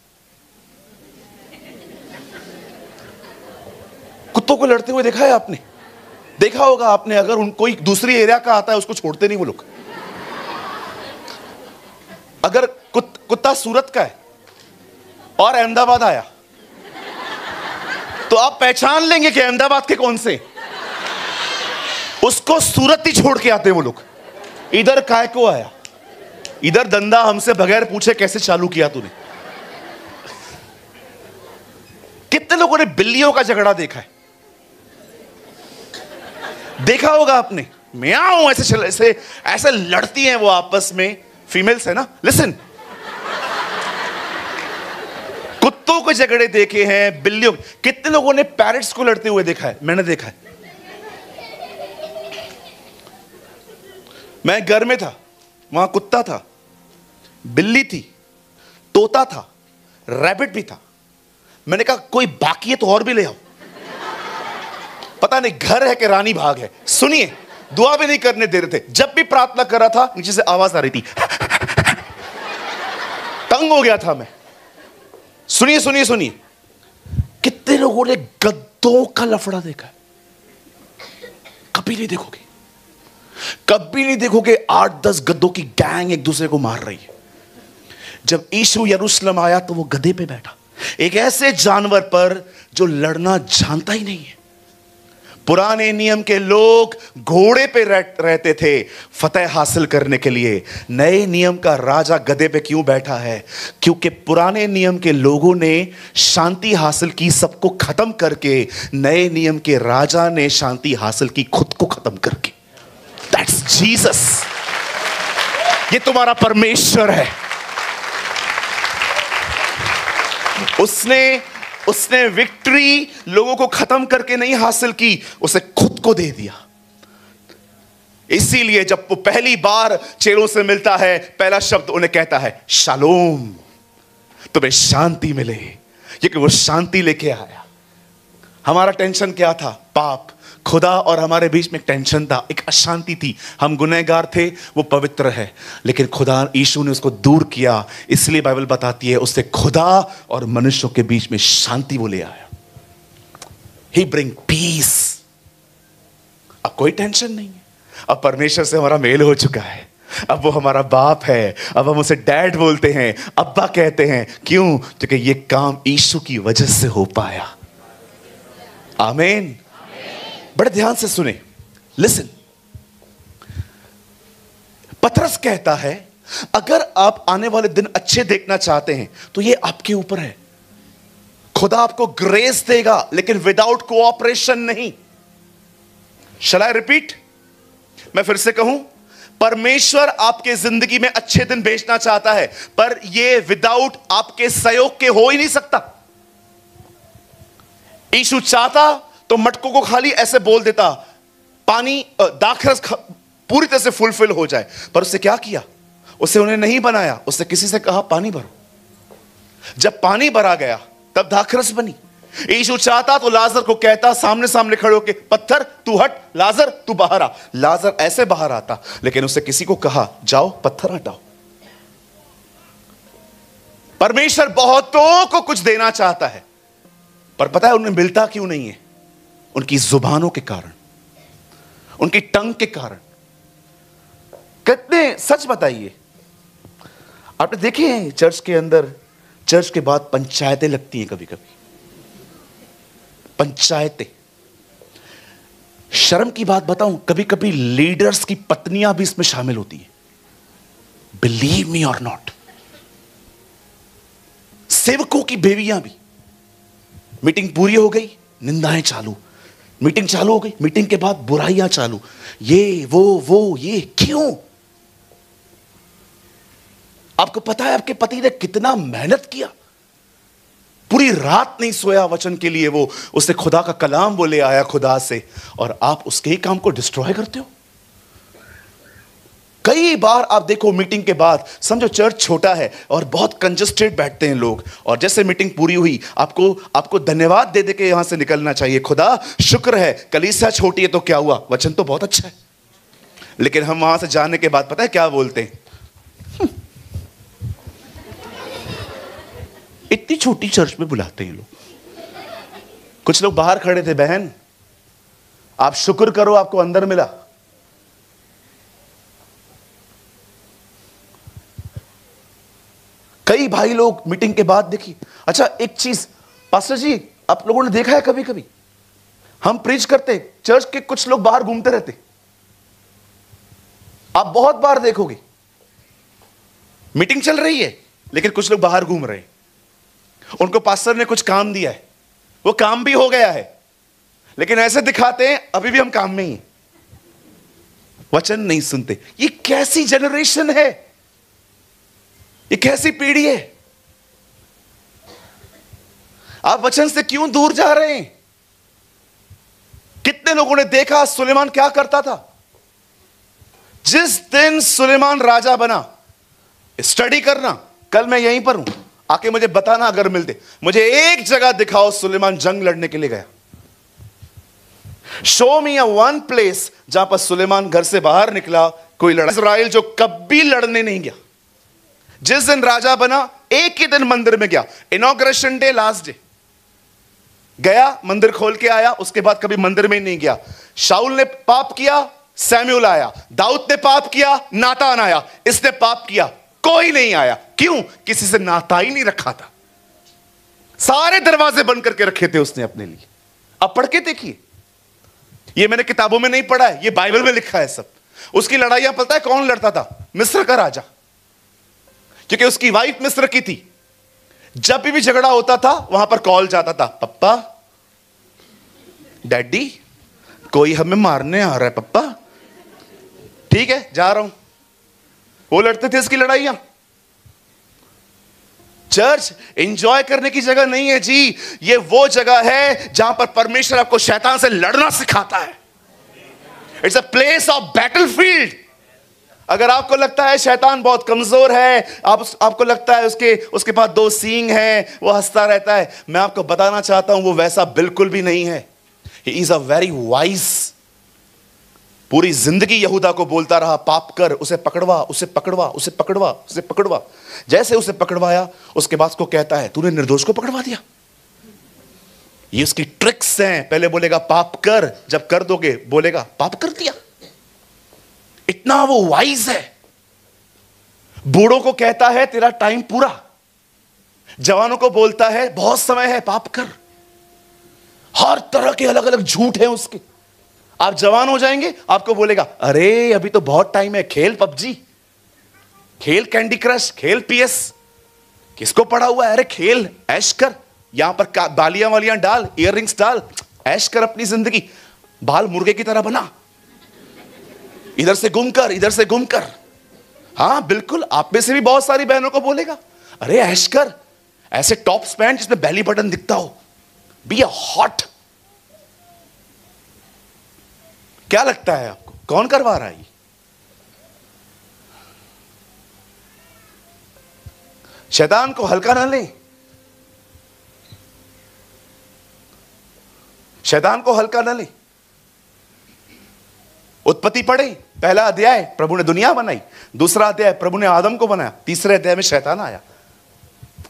कुत्तों को लड़ते हुए देखा है आपने? देखा होगा आपने, अगर उन कोई दूसरी एरिया का आता है उसको छोड़ते नहीं वो लोग। अगर कुत्ता सूरत का है और अहमदाबाद आया तो आप पहचान लेंगे कि अहमदाबाद के कौन से, उसको सूरत ही छोड़ के आते हैं वो लोग। इधर काय को आया, इधर धंधा हमसे बगैर पूछे कैसे चालू किया तूने। कितने लोगों ने बिल्लियों का झगड़ा देखा है? देखा होगा आपने, म्याऊं ऐसे ऐसे लड़ती हैं वो आपस में, फीमेल्स है ना। लिसन, कुत्तों के झगड़े देखे हैं, बिल्लियों। कितने लोगों ने पैरट्स को लड़ते हुए देखा है? मैंने देखा है। मैं घर में था, वहां कुत्ता था, बिल्ली थी, तोता था, रैबिट भी था। मैंने कहा कोई बाकी है तो और भी ले आओ। पता नहीं घर है कि रानी भाग है। सुनिए, दुआ भी नहीं करने दे रहे थे। जब भी प्रार्थना कर रहा था नीचे से आवाज आ रही थी। तंग हो गया था मैं। सुनिए सुनिए सुनिए, कितने लोगों ने गद्दों का लफड़ा देखा है? कभी नहीं देखोगे, कभी नहीं देखोगे 8-10 गद्दों की गैंग एक दूसरे को मार रही है। जब यीशु यरूशलेम आया तो वो गधे पे बैठा, एक ऐसे जानवर पर जो लड़ना जानता ही नहीं है। पुराने नियम के लोग घोड़े पे रहते थे फतेह हासिल करने के लिए। नए नियम का राजा गधे पे क्यों बैठा है? क्योंकि पुराने नियम के लोगों ने शांति हासिल की सबको खत्म करके, नए नियम के राजा ने शांति हासिल की खुद को खत्म करके। That's Jesus. ये तुम्हारा परमेश्वर है। उसने विक्ट्री लोगों को खत्म करके नहीं हासिल की, उसे खुद को दे दिया। इसीलिए जब वो पहली बार चेलों से मिलता है, पहला शब्द उन्हें कहता है शालोम, तुम्हें शांति मिले, क्योंकि वो शांति लेके आया। हमारा टेंशन क्या था? पाप। खुदा और हमारे बीच में एक टेंशन था, एक अशांति थी। हम गुनहगार थे, वो पवित्र है, लेकिन खुदा यीशु ने उसको दूर किया। इसलिए बाइबल बताती है उससे खुदा और मनुष्यों के बीच में शांति वो ले आया। ही ब्रिंग पीस। अब कोई टेंशन नहीं है। अब परमेश्वर से हमारा मेल हो चुका है। अब वो हमारा बाप है। अब हम उसे डैड बोलते हैं, अब्बा कहते हैं। क्यों? क्योंकि ये काम यीशु की वजह से हो पाया। आमीन। बड़े ध्यान से सुने, लिसन। पतरस कहता है अगर आप आने वाले दिन अच्छे देखना चाहते हैं तो ये आपके ऊपर है। खुदा आपको ग्रेस देगा, लेकिन विदाउट कोऑपरेशन नहीं। शैल आई रिपीट? मैं फिर से कहूं, परमेश्वर आपके जिंदगी में अच्छे दिन भेजना चाहता है, पर यह विदाउट आपके सहयोग के हो ही नहीं सकता। यीशु चाहता तो मटकों को खाली ऐसे बोल देता, पानी दाखरस पूरी तरह से फुलफिल हो जाए, पर उससे क्या किया? उसे उन्हें नहीं बनाया, उससे किसी से कहा पानी भरो। जब पानी भरा गया तब दाखरस बनी। यीशु चाहता तो लाजर को कहता, सामने सामने खड़े होके, पत्थर तू हट, लाजर तू बाहर आ। लाजर ऐसे बाहर आता, लेकिन उससे किसी को कहा जाओ पत्थर हटाओ। परमेश्वर बहुतों को कुछ देना चाहता है, पर पता है उन्हें मिलता क्यों नहीं है? उनकी जुबानों के कारण, उनकी टंग के कारण। कितने, सच बताइए, आपने देखे हैं चर्च के अंदर, चर्च के बाद पंचायतें लगती हैं कभी कभी। पंचायतें, शर्म की बात बताऊं, कभी कभी लीडर्स की पत्नियां भी इसमें शामिल होती हैं। बिलीव मी और नॉट, सेवकों की बेवियां भी। मीटिंग पूरी हो गई, निंदाएं चालू। मीटिंग चालू हो गई, मीटिंग के बाद बुराइयां चालू। ये वो ये क्यों? आपको पता है आपके पति ने कितना मेहनत किया? पूरी रात नहीं सोया वचन के लिए, वो उसने खुदा का कलाम वो ले आया खुदा से, और आप उसके ही काम को डिस्ट्रॉय करते हो। कई बार आप देखो मीटिंग के बाद, समझो चर्च छोटा है और बहुत कंजस्टेड बैठते हैं लोग, और जैसे मीटिंग पूरी हुई आपको धन्यवाद दे दे के यहां से निकलना चाहिए, खुदा शुक्र है कलीसिया छोटी है तो क्या हुआ, वचन तो बहुत अच्छा है। लेकिन हम वहां से जाने के बाद पता है क्या बोलते हैं, इतनी छोटी चर्च में बुलाते हैं लोग। कुछ लोग बाहर खड़े थे, बहन आप शुक्र करो आपको अंदर मिला। कई भाई लोग मीटिंग के बाद देखी, अच्छा एक चीज पास्टर जी आप लोगों ने देखा है, कभी कभी हम प्रीच करते, चर्च के कुछ लोग बाहर घूमते रहते, आप बहुत बार देखोगे मीटिंग चल रही है लेकिन कुछ लोग बाहर घूम रहे हैं। उनको पास्टर ने कुछ काम दिया है, वो काम भी हो गया है, लेकिन ऐसे दिखाते हैं अभी भी हम काम में ही हैं, वचन नहीं सुनते। ये कैसी जनरेशन है, ये कैसी पीढ़ी है? आप वचन से क्यों दूर जा रहे हैं? कितने लोगों ने देखा सुलेमान क्या करता था? जिस दिन सुलेमान राजा बना, स्टडी करना, कल मैं यहीं पर हूं, आके मुझे बताना अगर मिलते, मुझे एक जगह दिखाओ सुलेमान जंग लड़ने के लिए गया। Show me a one place जहां पर सुलेमान घर से बाहर निकला, कोई लड़ा। इस्राएल जो कभी लड़ने नहीं गया, जिस दिन राजा बना एक ही दिन मंदिर में गया, इनॉग्रेशन डे, लास्ट डे गया, मंदिर खोल के आया, उसके बाद कभी मंदिर में ही नहीं गया। शाऊल ने पाप किया, सैमुअल आया, दाऊद ने पाप किया, नातान आया, इसने पाप किया, कोई नहीं आया। क्यों? किसी से नाता ही नहीं रखा था, सारे दरवाजे बंद करके रखे थे उसने अपने लिए। अब पढ़ के देखिए, ये मैंने किताबों में नहीं पढ़ा है, ये बाइबल में लिखा है सब। उसकी लड़ाइयां पता है कौन लड़ता था? मिस्र का राजा, क्योंकि उसकी वाइफ मिस्र की थी। जब भी झगड़ा होता था वहां पर कॉल जाता था, पप्पा, डैडी, कोई हमें मारने आ रहा है पप्पा, ठीक है जा रहा हूं। वो लड़ते थे इसकी लड़ाइयां। चर्च एंजॉय करने की जगह नहीं है जी, ये वो जगह है जहां पर परमेश्वर आपको शैतान से लड़ना सिखाता है। It's a place of battlefield. अगर आपको लगता है शैतान बहुत कमजोर है, आपको लगता है उसके पास दो सींग हैं, वो हंसता रहता है, मैं आपको बताना चाहता हूं वो वैसा बिल्कुल भी नहीं है। He is a very wise. पूरी जिंदगी यहूदा को बोलता रहा, पाप कर, उसे पकड़वा, उसे पकड़वा, उसे पकड़वा, उसे पकड़वा। जैसे उसे पकड़वाया उसके बाद उसको कहता है तूने निर्दोष को पकड़वा दिया। ये उसकी ट्रिक्स हैं। पहले बोलेगा पाप कर, जब कर दोगे बोलेगा पाप कर दिया। इतना वो वाइज है। बूढ़ों को कहता है तेरा टाइम पूरा, जवानों को बोलता है बहुत समय है, पाप कर। हर तरह के अलग अलग झूठ हैं उसके। आप जवान हो जाएंगे, आपको बोलेगा अरे अभी तो बहुत टाइम है, खेल पबजी, खेल कैंडी क्रश, खेल पीएस। किसको पड़ा हुआ है? अरे खेल, ऐश कर, यहां पर बालियां वालियां डाल, इयररिंग्स डाल, ऐश कर अपनी जिंदगी, बाल मुर्गे की तरह बना, इधर से गुम कर, इधर से गुम कर। हां बिल्कुल, आप में से भी बहुत सारी बहनों को बोलेगा अरे ऐश कर, ऐसे टॉप्स पहन जिसमें बेली बटन दिखता हो, बी अ हॉट। क्या लगता है आपको कौन करवा रहा है? शैतान को हल्का ना लें, शैतान को हल्का ना लें। उत्पत्ति पढ़े, पहला अध्याय प्रभु ने दुनिया बनाई, दूसरा अध्याय प्रभु ने आदम को बनाया, तीसरे अध्याय में शैतान आया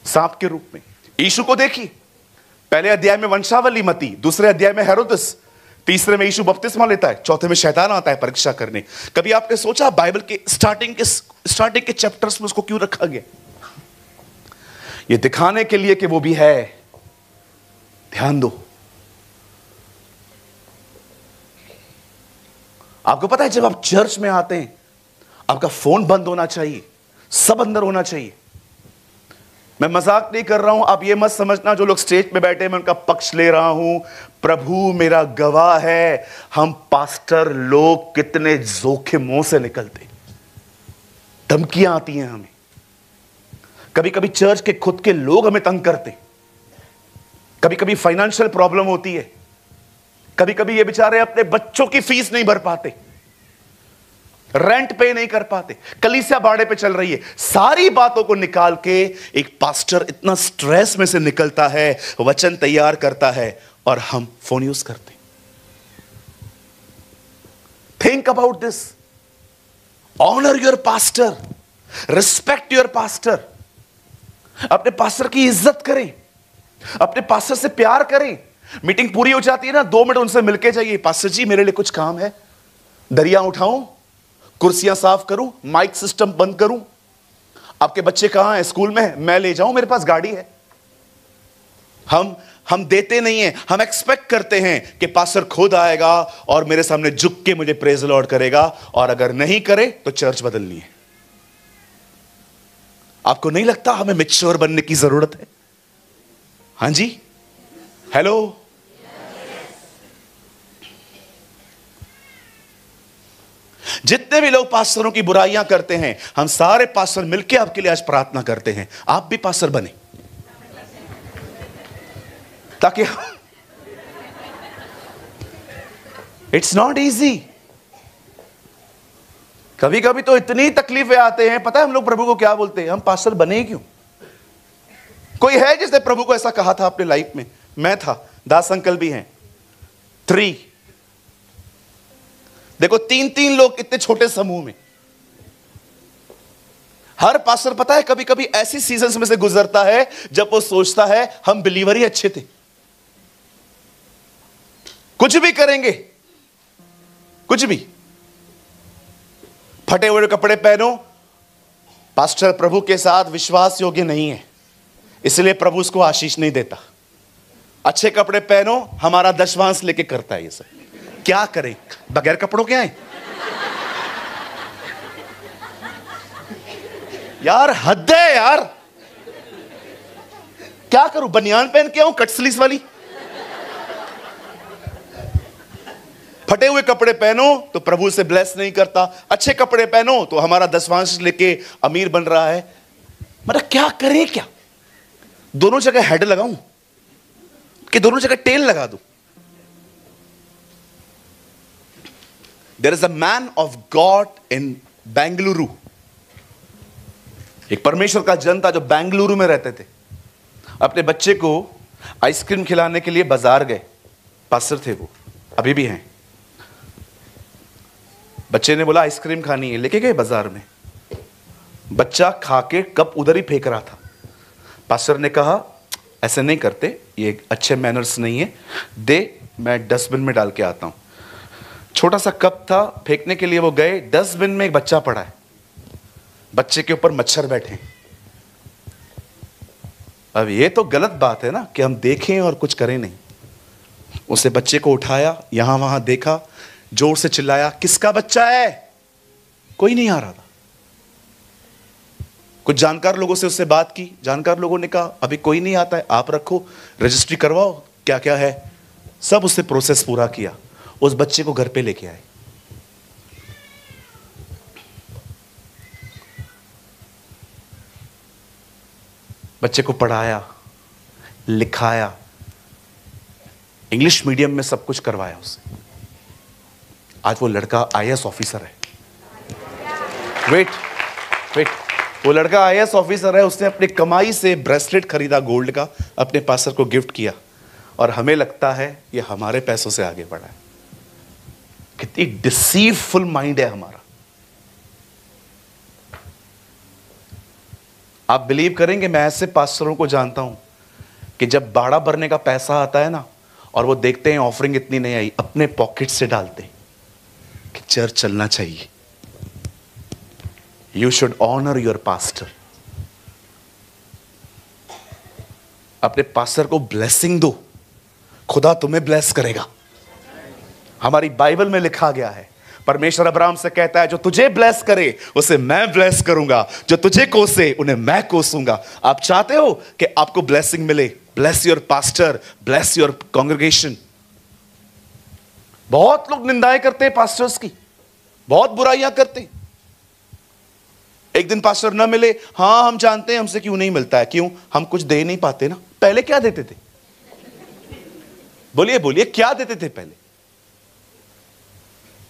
सांप के रूप में। यीशु को देखिए, पहले अध्याय में वंशावली मती, दूसरे अध्याय में हेरोदस, तीसरे में यीशु बपतिस्मा लेता है, चौथे में शैतान आता है परीक्षा करने। कभी आपने सोचा बाइबल के स्टार्टिंग के चैप्टर्स में उसको क्यों रखा गया? ये दिखाने के लिए कि वो भी है। ध्यान दो। आपको पता है जब आप चर्च में आते हैं आपका फोन बंद होना चाहिए, सब अंदर होना चाहिए। मैं मजाक नहीं कर रहा हूं, आप ये मत समझना जो लोग स्टेज पे बैठे मैं उनका पक्ष ले रहा हूं। प्रभु मेरा गवाह है, हम पास्टर लोग कितने जोखिमों से निकलते, धमकियां आती हैं हमें, कभी कभी चर्च के खुद के लोग हमें तंग करते, कभी कभी फाइनेंशियल प्रॉब्लम होती है, कभी कभी ये बेचारे अपने बच्चों की फीस नहीं भर पाते, रेंट पे नहीं कर पाते, कलीसिया भाड़े पे चल रही है। सारी बातों को निकाल के एक पास्टर इतना स्ट्रेस में से निकलता है, वचन तैयार करता है, और हम फोन यूज करते। Think about this, honour your pastor, respect your pastor. अपने पास्टर की इज्जत करें, अपने पास्टर से प्यार करें। मीटिंग पूरी हो जाती है ना, 2 मिनट उनसे मिलके जाइए, पास्टर जी मेरे लिए कुछ काम है, दरिया उठाऊं, कुर्सियां साफ करूं, माइक सिस्टम बंद करूं, आपके बच्चे कहां हैं, स्कूल में, मैं ले जाऊं, मेरे पास गाड़ी है। हम देते नहीं हैं, हम एक्सपेक्ट करते हैं कि पास्टर खुद आएगा और मेरे सामने झुक के मुझे प्रेज द लॉर्ड करेगा, और अगर नहीं करे तो चर्च बदलनी है। आपको नहीं लगता हमें मैच्योर बनने की जरूरत है? हां जी, हेलो। जितने भी लोग पास्टरों की बुराइयां करते हैं, हम सारे पास्टर मिलकर आपके लिए आज प्रार्थना करते हैं, आप भी पास्टर बने, ताकि इट्स नॉट इजी। कभी कभी तो इतनी तकलीफें आते हैं, पता है हम लोग प्रभु को क्या बोलते हैं, हम पास्टर बने क्यों? कोई है जिसने प्रभु को ऐसा कहा था अपने लाइफ में? मैं था, दास अंकल भी हैं, 3। देखो 3-3 लोग इतने छोटे समूह में। हर पास्टर पता है कभी कभी ऐसी सीजन्स में से गुजरता है जब वो सोचता है हम बिलीवर ही अच्छे थे, कुछ भी करेंगे, कुछ भी, फटे हुए कपड़े पहनो, पास्टर प्रभु के साथ विश्वास योग्य नहीं है, इसलिए प्रभु उसको आशीष नहीं देता। अच्छे कपड़े पहनो, हमारा दशवांश लेके करता है ये सब। क्या करें, बगैर कपड़ों के आए? यार हद है यार, क्या करूं, बनियान पहन के आऊं कट स्लीव्स वाली? फटे हुए कपड़े पहनो तो प्रभु से ब्लेस नहीं करता, अच्छे कपड़े पहनो तो हमारा दशवांश लेके अमीर बन रहा है। मतलब क्या करें, क्या दोनों जगह हेड लगाऊं कि दोनों जगह टेल लगा दूं? There is a man of god in Bengaluru, एक परमेश्वर का जन था जो बेंगलुरु में रहते थे। अपने बच्चे को आइसक्रीम खिलाने के लिए बाजार गए, पास्टर थे वो, अभी भी हैं। बच्चे ने बोला आइसक्रीम खानी है, लेके गए बाजार में। बच्चा खा के कप उधर ही फेंक रहा था। पास्टर ने कहा ऐसे नहीं करते, ये अच्छे मैनर्स नहीं है, दे मैं डस्टबिन में डाल के आता हूं। छोटा सा कप था, फेंकने के लिए वो गए, डस्टबिन में एक बच्चा पड़ा है, बच्चे के ऊपर मच्छर बैठे। अब ये तो गलत बात है ना कि हम देखें और कुछ करें नहीं। उसे बच्चे को उठाया, यहां वहां देखा, जोर से चिल्लाया, किसका बच्चा है? कोई नहीं आ रहा था। कुछ जानकार लोगों से उससे बात की, जानकार लोगों ने कहा अभी कोई नहीं आता है, आप रखो, रजिस्ट्री करवाओ, क्या क्या है, सब उससे प्रोसेस पूरा किया। उस बच्चे को घर पे लेके आए। बच्चे को पढ़ाया, लिखाया, इंग्लिश मीडियम में सब कुछ करवाया उसे। आज वो लड़का आईएएस ऑफिसर है। वेट, वो लड़का आईएएस ऑफिसर है। उसने अपनी कमाई से ब्रेसलेट खरीदा गोल्ड का, अपने पास्टर को गिफ्ट किया, और हमें लगता है ये हमारे पैसों से आगे बढ़ा है। कितनी डिसीवफुल माइंड है हमारा। आप बिलीव करेंगे, मैं ऐसे पास्टरों को जानता हूं कि जब बाड़ा भरने का पैसा आता है ना, और वो देखते हैं ऑफरिंग इतनी नहीं आई, अपने पॉकेट से डालते हैं कि चर्च चलना चाहिए। You should honour your pastor. अपने पास्टर को ब्लेसिंग दो, खुदा तुम्हें ब्लेस करेगा। हमारी बाइबल में लिखा गया है, परमेश्वर अब्राहम से कहता है जो तुझे ब्लेस करे उसे मैं ब्लेस करूंगा, जो तुझे कोसे उन्हें मैं कोसूंगा। आप चाहते हो कि आपको ब्लेसिंग मिले? Bless your pastor, bless your congregation. बहुत लोग निंदाएं करते हैं पास्टर्स की, बहुत बुराइयां करते हैं। एक दिन पास्टर ना मिले, हाँ हम जानते हैं हमसे क्यों नहीं मिलता है। क्यों? हम कुछ दे नहीं पाते ना। पहले क्या देते थे? बोलिए बोलिए, क्या देते थे पहले?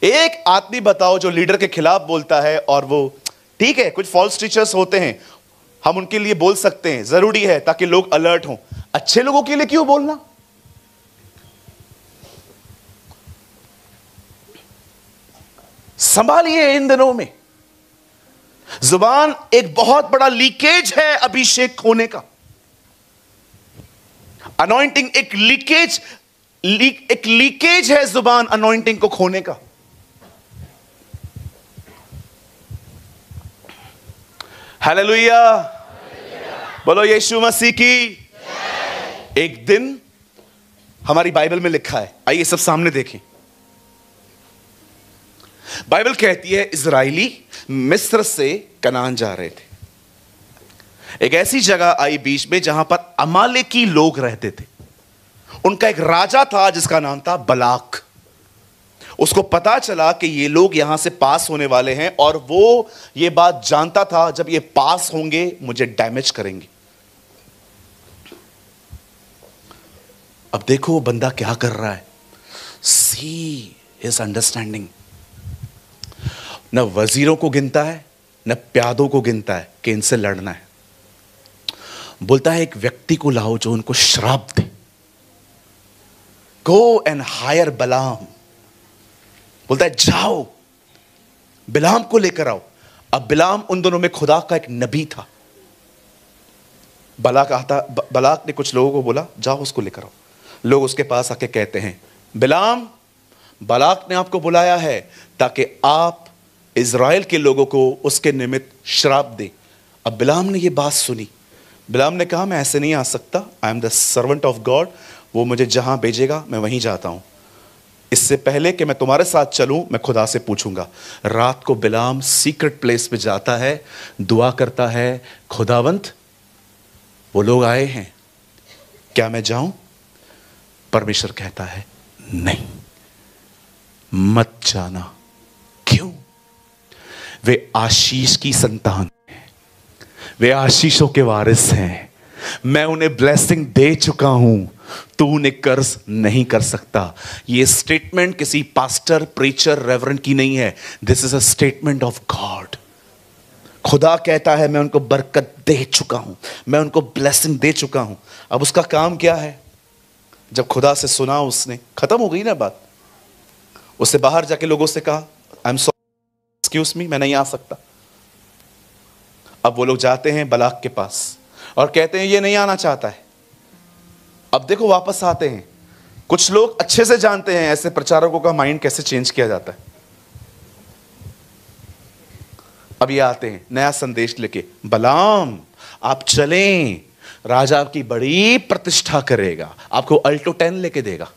एक आदमी बताओ जो लीडर के खिलाफ बोलता है, और वो ठीक है, कुछ फॉल्स टीचर्स होते हैं, हम उनके लिए बोल सकते हैं, जरूरी है ताकि लोग अलर्ट हों। अच्छे लोगों के लिए क्यों बोलना? संभालिए इन दिनों में। जुबान एक बहुत बड़ा लीकेज है अभिषेक होने का। अनॉइंटिंग एक लीकेज है जुबान अनॉइंटिंग को खोने का। हालेलुया, बोलो यीशु मसीह की। एक दिन हमारी बाइबल में लिखा है, आइए सब सामने देखें। बाइबल कहती है इजराइली मिस्र से कनान जा रहे थे। एक ऐसी जगह आई बीच में जहां पर अमालेकी लोग रहते थे। उनका एक राजा था जिसका नाम था बलाक। उसको पता चला कि ये लोग यहां से पास होने वाले हैं, और वो ये बात जानता था जब ये पास होंगे मुझे डैमेज करेंगे। अब देखो वो बंदा क्या कर रहा है। See his understanding. न वजीरों को गिनता है, न प्यादों को गिनता है कि इनसे लड़ना है। बोलता है एक व्यक्ति को लाओ जो उनको श्राप दे। गो एंड हायर बलाम। बोलता है जाओ बिलाम को लेकर आओ। अब बिलाम उन दोनों में खुदा का एक नबी था। बलाक ने कुछ लोगों को बोला जाओ उसको लेकर आओ। लोग उसके पास आके कहते हैं बिलाम, बलाक ने आपको बुलाया है ताकि आप इज़राइल के लोगों को उसके निमित्त श्राप दे। अब बिलाम ने यह बात सुनी। बिलाम ने कहा मैं ऐसे नहीं आ सकता, I am the servant of God, वो मुझे जहां भेजेगा मैं वहीं जाता हूं। इससे पहले कि मैं तुम्हारे साथ चलूं मैं खुदा से पूछूंगा। रात को बिलाम सीक्रेट प्लेस पे जाता है, दुआ करता है, खुदावंत वो लोग आए हैं, क्या मैं जाऊं? परमेश्वर कहता है नहीं, मत जाना। क्यों? वे आशीष की संतान हैं, वे आशीषों के वारिस हैं। मैं उन्हें ब्लेसिंग दे चुका हूं, तू उन्हें कर्ज नहीं कर सकता। यह स्टेटमेंट किसी पास्टर, प्रीचर, रेवरेंड की नहीं है। This is a statement of God. खुदा कहता है मैं उनको बरकत दे चुका हूं, मैं उनको ब्लेसिंग दे चुका हूं। अब उसका काम क्या है? जब खुदा से सुना उसने, खत्म हो गई ना बात। उससे बाहर जाके लोगों से कहा I am sorry, excuse me, मैं नहीं आ सकता। अब वो लोग जाते हैं बलाक के पास और कहते हैं ये नहीं आना चाहता है। अब देखो वापस आते हैं। कुछ लोग अच्छे से जानते हैं ऐसे प्रचारकों का माइंड कैसे चेंज किया जाता है। अब ये आते हैं नया संदेश लेके, बलाम आप चलें, राजा आपकी बड़ी प्रतिष्ठा करेगा, आपको अल्टो 10 लेके देगा,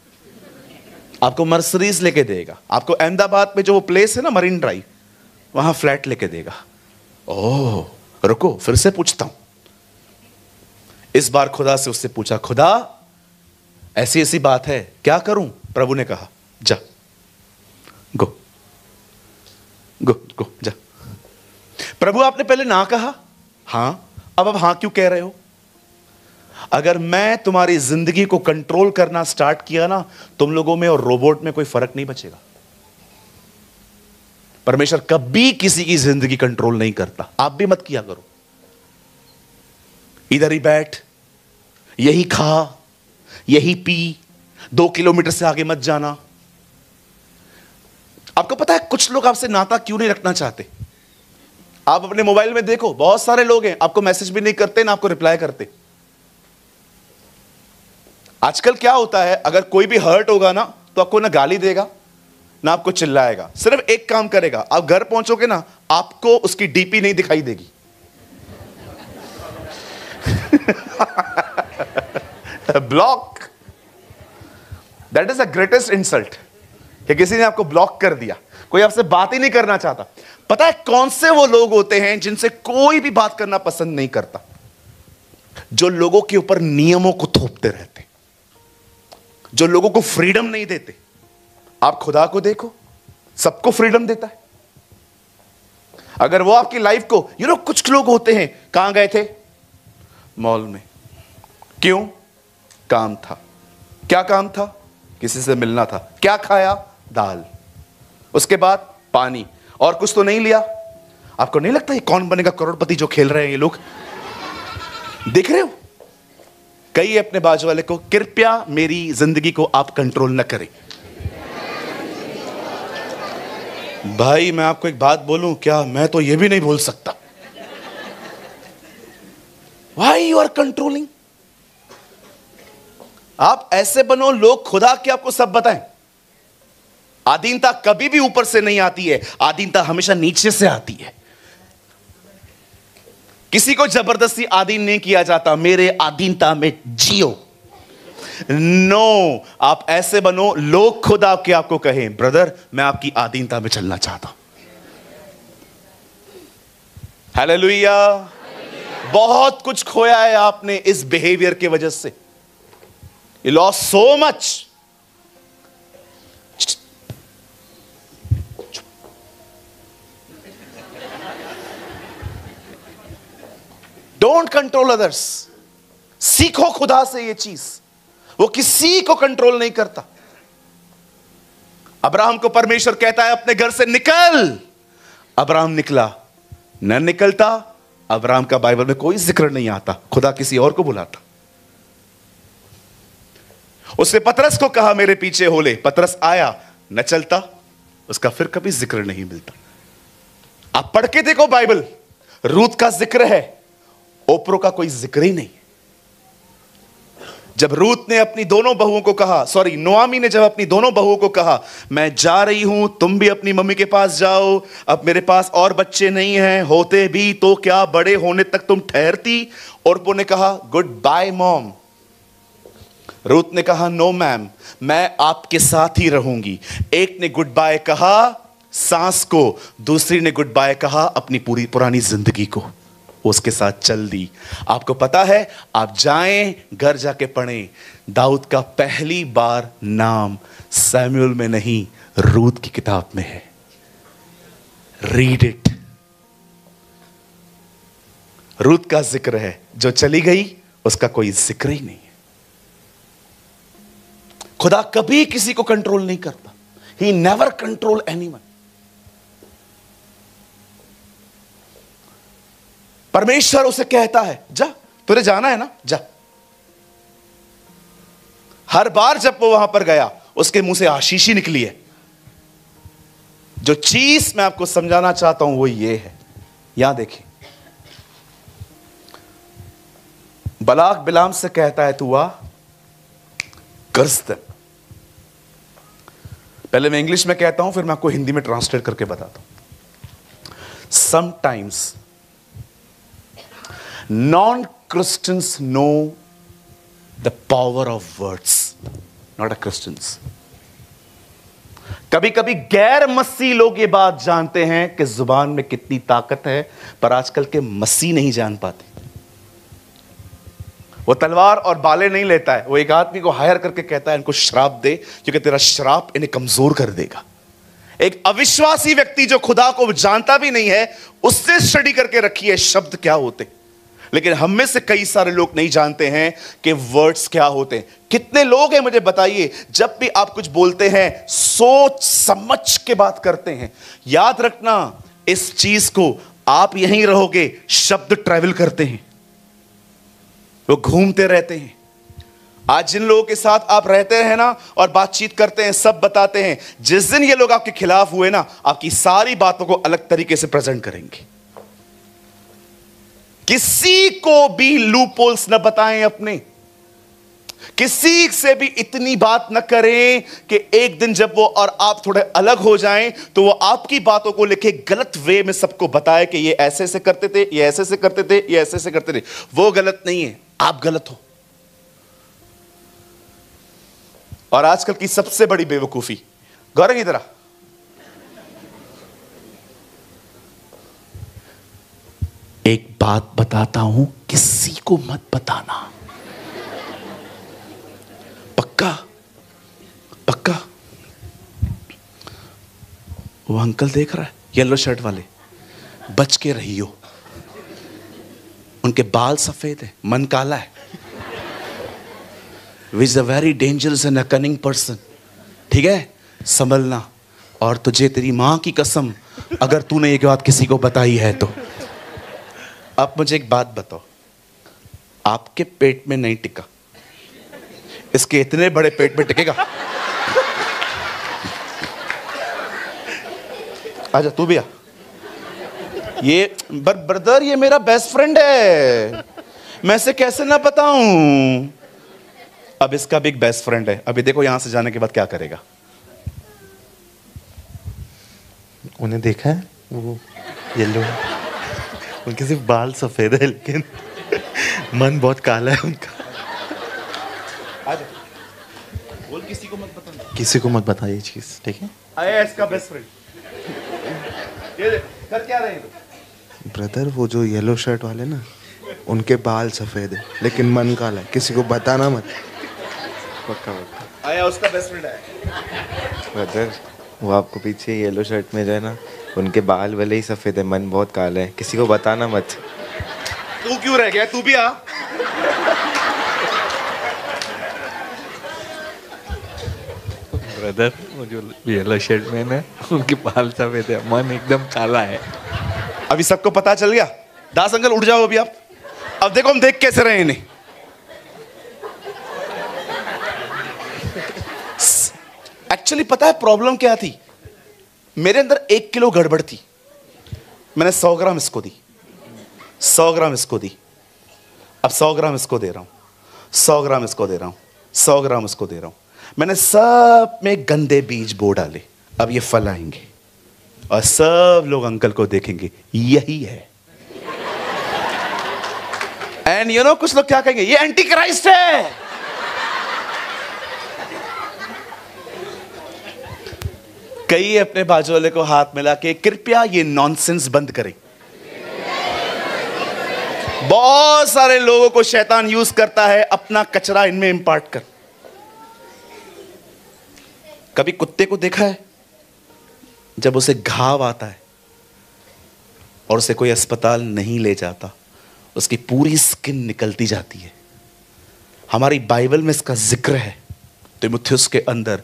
आपको मर्सिडीज लेके देगा, आपको अहमदाबाद में जो वो प्लेस है ना मरीन ड्राइव, वहां फ्लैट लेके देगा। ओह रुको, फिर से पूछता हूं। इस बार खुदा से उससे पूछा, खुदा ऐसी ऐसी बात है, क्या करूं? प्रभु ने कहा जा, गो गो गो जा। प्रभु आपने पहले ना कहा, हां, अब हां क्यों कह रहे हो? अगर मैं तुम्हारी जिंदगी को कंट्रोल करना स्टार्ट किया ना, तुम लोगों में और रोबोट में कोई फर्क नहीं बचेगा। परमेश्वर कभी किसी की जिंदगी कंट्रोल नहीं करता, आप भी मत किया करो। इधर ही बैठ, यही खा, यही पी, 2 किलोमीटर से आगे मत जाना। आपको पता है कुछ लोग आपसे नाता क्यों नहीं रखना चाहते? आप अपने मोबाइल में देखो, बहुत सारे लोग हैं आपको मैसेज भी नहीं करते ना आपको रिप्लाई करते। आजकल क्या होता है, अगर कोई भी हर्ट होगा ना तो आपको ना गाली देगा ना आपको चिल्लाएगा, सिर्फ एक काम करेगा, आप घर पहुंचोगे ना आपको उसकी डीपी नहीं दिखाई देगी। Block, that is the greatest insult कि किसी ने आपको ब्लॉक कर दिया, कोई आपसे बात ही नहीं करना चाहता। पता है कौन से वो लोग होते हैं जिनसे कोई भी बात करना पसंद नहीं करता? जो लोगों के ऊपर नियमों को थोपते रहते, जो लोगों को फ्रीडम नहीं देते। आप खुदा को देखो, सबको फ्रीडम देता है। अगर वो आपकी लाइफ को, कुछ लोग होते हैं, कहां गए थे? मॉल में। क्यों? काम था। क्या काम था? किसी से मिलना था, क्या खाया? दाल, उसके बाद पानी, और कुछ तो नहीं लिया। आपको नहीं लगता ये कौन बनेगा करोड़पति जो खेल रहे हैं ये लोग? देख रहे हो? कहिए अपने बाजू वाले को, कृपया मेरी जिंदगी को आप कंट्रोल न करें। भाई मैं आपको एक बात बोलूं क्या, मैं तो ये भी नहीं बोल सकता। Why you are controlling? आप ऐसे बनो लोग खुदा के आपको सब बताएं। आधीनता कभी भी ऊपर से नहीं आती है, आधीनता हमेशा नीचे से आती है। किसी को जबरदस्ती आधीन नहीं किया जाता, मेरे आधीनता में जियो। नो, आप ऐसे बनो लोग खुद आपके आपको कहें, ब्रदर मैं आपकी आधीनता में चलना चाहता हूं। हालेलुया। बहुत कुछ खोया है आपने इस बिहेवियर की वजह से। You lost so much. Don't control others. सीखो खुदा से ये चीज, वो किसी को कंट्रोल नहीं करता। अब्राहम को परमेश्वर कहता है अपने घर से निकल, अब्राहम निकला। न निकलता, अब्राहम का बाइबल में कोई जिक्र नहीं आता, खुदा किसी और को बुलाता। उसने पतरस को कहा मेरे पीछे हो ले, पतरस आया, न चलता, उसका फिर कभी जिक्र नहीं मिलता। आप पढ़ के देखो बाइबल, रूत का जिक्र है, ओप्रो का कोई जिक्र ही नहीं। जब रूत ने अपनी दोनों बहुओं को कहा, सॉरी नोआमी ने जब अपनी दोनों बहुओं को कहा मैं जा रही हूं, तुम भी अपनी मम्मी के पास जाओ, अब मेरे पास और बच्चे नहीं हैं, होते भी तो क्या बड़े होने तक तुम ठहरती। ओर्पो ने कहा गुड बाय मॉम। रूत ने कहा नो मैम, मैं आपके साथ ही रहूंगी। एक ने गुड बाय कहा सांस को, दूसरी ने गुड बाय कहा अपनी पूरी पुरानी जिंदगी को, उसके साथ चल दी। आपको पता है, आप जाएं घर जाके पढ़ें, दाऊद का पहली बार नाम सैमुएल में नहीं रूत की किताब में है। Read it. रूत का जिक्र है, जो चली गई उसका कोई जिक्र ही नहीं है। खुदा कभी किसी को कंट्रोल नहीं करता। He never control anyone. परमेश्वर उसे कहता है जा, तुझे जाना है ना, जा। हर बार जब वो वहां पर गया उसके मुंह से आशीष ही निकली है। जो चीज मैं आपको समझाना चाहता हूं वो ये है, यहां देखिए, बलाक बिलाम से कहता है तू आ कर्ज दे। पहले मैं इंग्लिश में कहता हूं, फिर मैं आपको हिंदी में ट्रांसलेट करके बताता हूं। Sometimes non-Christians know the power of words, not a Christians. कभी कभी गैर मसीह लोग ये बात जानते हैं कि जुबान में कितनी ताकत है, पर आजकल के मसीह नहीं जान पाते। वो तलवार और बाले नहीं लेता है, वो एक आदमी को हायर करके कहता है इनको श्राप दे, क्योंकि तेरा श्राप इन्हें कमजोर कर देगा। एक अविश्वासी व्यक्ति जो खुदा को जानता भी नहीं है, उससे स्टडी करके रखी है शब्द क्या होते। लेकिन हम में से कई सारे लोग नहीं जानते हैं कि वर्ड्स क्या होते हैं। कितने लोग हैं मुझे बताइए, जब भी आप कुछ बोलते हैं सोच समझ के बात करते हैं। याद रखना इस चीज को, आप यहीं रहोगे, शब्द ट्रैवल करते हैं, वो घूमते रहते हैं। आज जिन लोगों के साथ आप रहते हैं ना और बातचीत करते हैं, सब बताते हैं, जिस दिन ये लोग आपके खिलाफ हुए ना, आपकी सारी बातों को अलग तरीके से प्रेजेंट करेंगे। किसी को भी लूपहोल्स न बताएं अपने, किसी से भी इतनी बात न करें कि एक दिन जब वो और आप थोड़े अलग हो जाएं तो वो आपकी बातों को लेके गलत वे में सबको बताए कि ये ऐसे से करते थे, ये ऐसे से करते थे, ये ऐसे से करते थे। वो गलत नहीं है, आप गलत हो। और आजकल की सबसे बड़ी बेवकूफी, गौरव इधर आ, एक बात बताता हूं, किसी को मत बताना, पक्का पक्का। वो अंकल देख रहा है येलो शर्ट वाले, बच के रहियो, उनके बाल सफेद है, मन काला है। Which is a very dangerous and a cunning person. ठीक है, संभलना। और तुझे तेरी माँ की कसम, अगर तूने ये बात किसी को बताई है तो। अब मुझे एक बात बताओ, आपके पेट में नहीं टिका, इसके इतने बड़े पेट में टिकेगा? आजा तू भी आ। ये ब्रदर, ये मेरा बेस्ट फ्रेंड है, मैं इसे कैसे ना बताऊं। अब इसका भी एक बेस्ट फ्रेंड है, अभी देखो यहां से जाने के बाद क्या करेगा। उन्हें देखा है, वो येलो, उनके सिर्फ बाल सफेद है लेकिन मन बहुत काला है उनका। आजा, बोल किसी को मत बताना, किसी को मत बताइए ये चीज, ठीक है? आया इसका बेस्ट फ्रेंड। ये देख कर क्या रहे हैं ब्रदर, वो जो येलो शर्ट वाले ना, उनके बाल सफेद है लेकिन मन काला है, किसी को बताना मत। पक्का पक्का। आया उसका बेस्ट फ्रेंड है। ब्रदर, वो आपको पीछे येलो शर्ट में जो है ना, उनके बाल भले ही सफेद है, मन बहुत काला है, किसी को बताना मत। तू क्यों रह गया, तू भी आ। ब्रदर, वो जो येलो शर्ट में ना, उनके बाल सफेद है, मन एकदम काला है। अभी सबको पता चल गया। दास अंकल उठ जाओ अभी आप। अब देखो हम देख कैसे रहे इन्हें। एक्चुअली पता है प्रॉब्लम क्या थी? मेरे अंदर 1 किलो गड़बड़ थी। मैंने 100 ग्राम इसको दी, 100 ग्राम इसको दी, अब 100 ग्राम इसको दे रहा हूं, 100 ग्राम इसको दे रहा हूं, 100 ग्राम इसको दे रहा हूं। मैंने सब में गंदे बीज बो डाले, अब ये फल आएंगे और सब लोग अंकल को देखेंगे, यही है। एंड यू नो कुछ लोग क्या कहेंगे, ये एंटी क्राइस्ट है। कई अपने बाजू वाले को हाथ मिला के कृपया ये नॉनसेंस बंद करें। बहुत सारे लोगों को शैतान यूज करता है अपना कचरा इनमें इंपार्ट कर। कभी कुत्ते को देखा है जब उसे घाव आता है और उसे कोई अस्पताल नहीं ले जाता, उसकी पूरी स्किन निकलती जाती है। हमारी बाइबल में इसका जिक्र है। तीमुथियुस के अंदर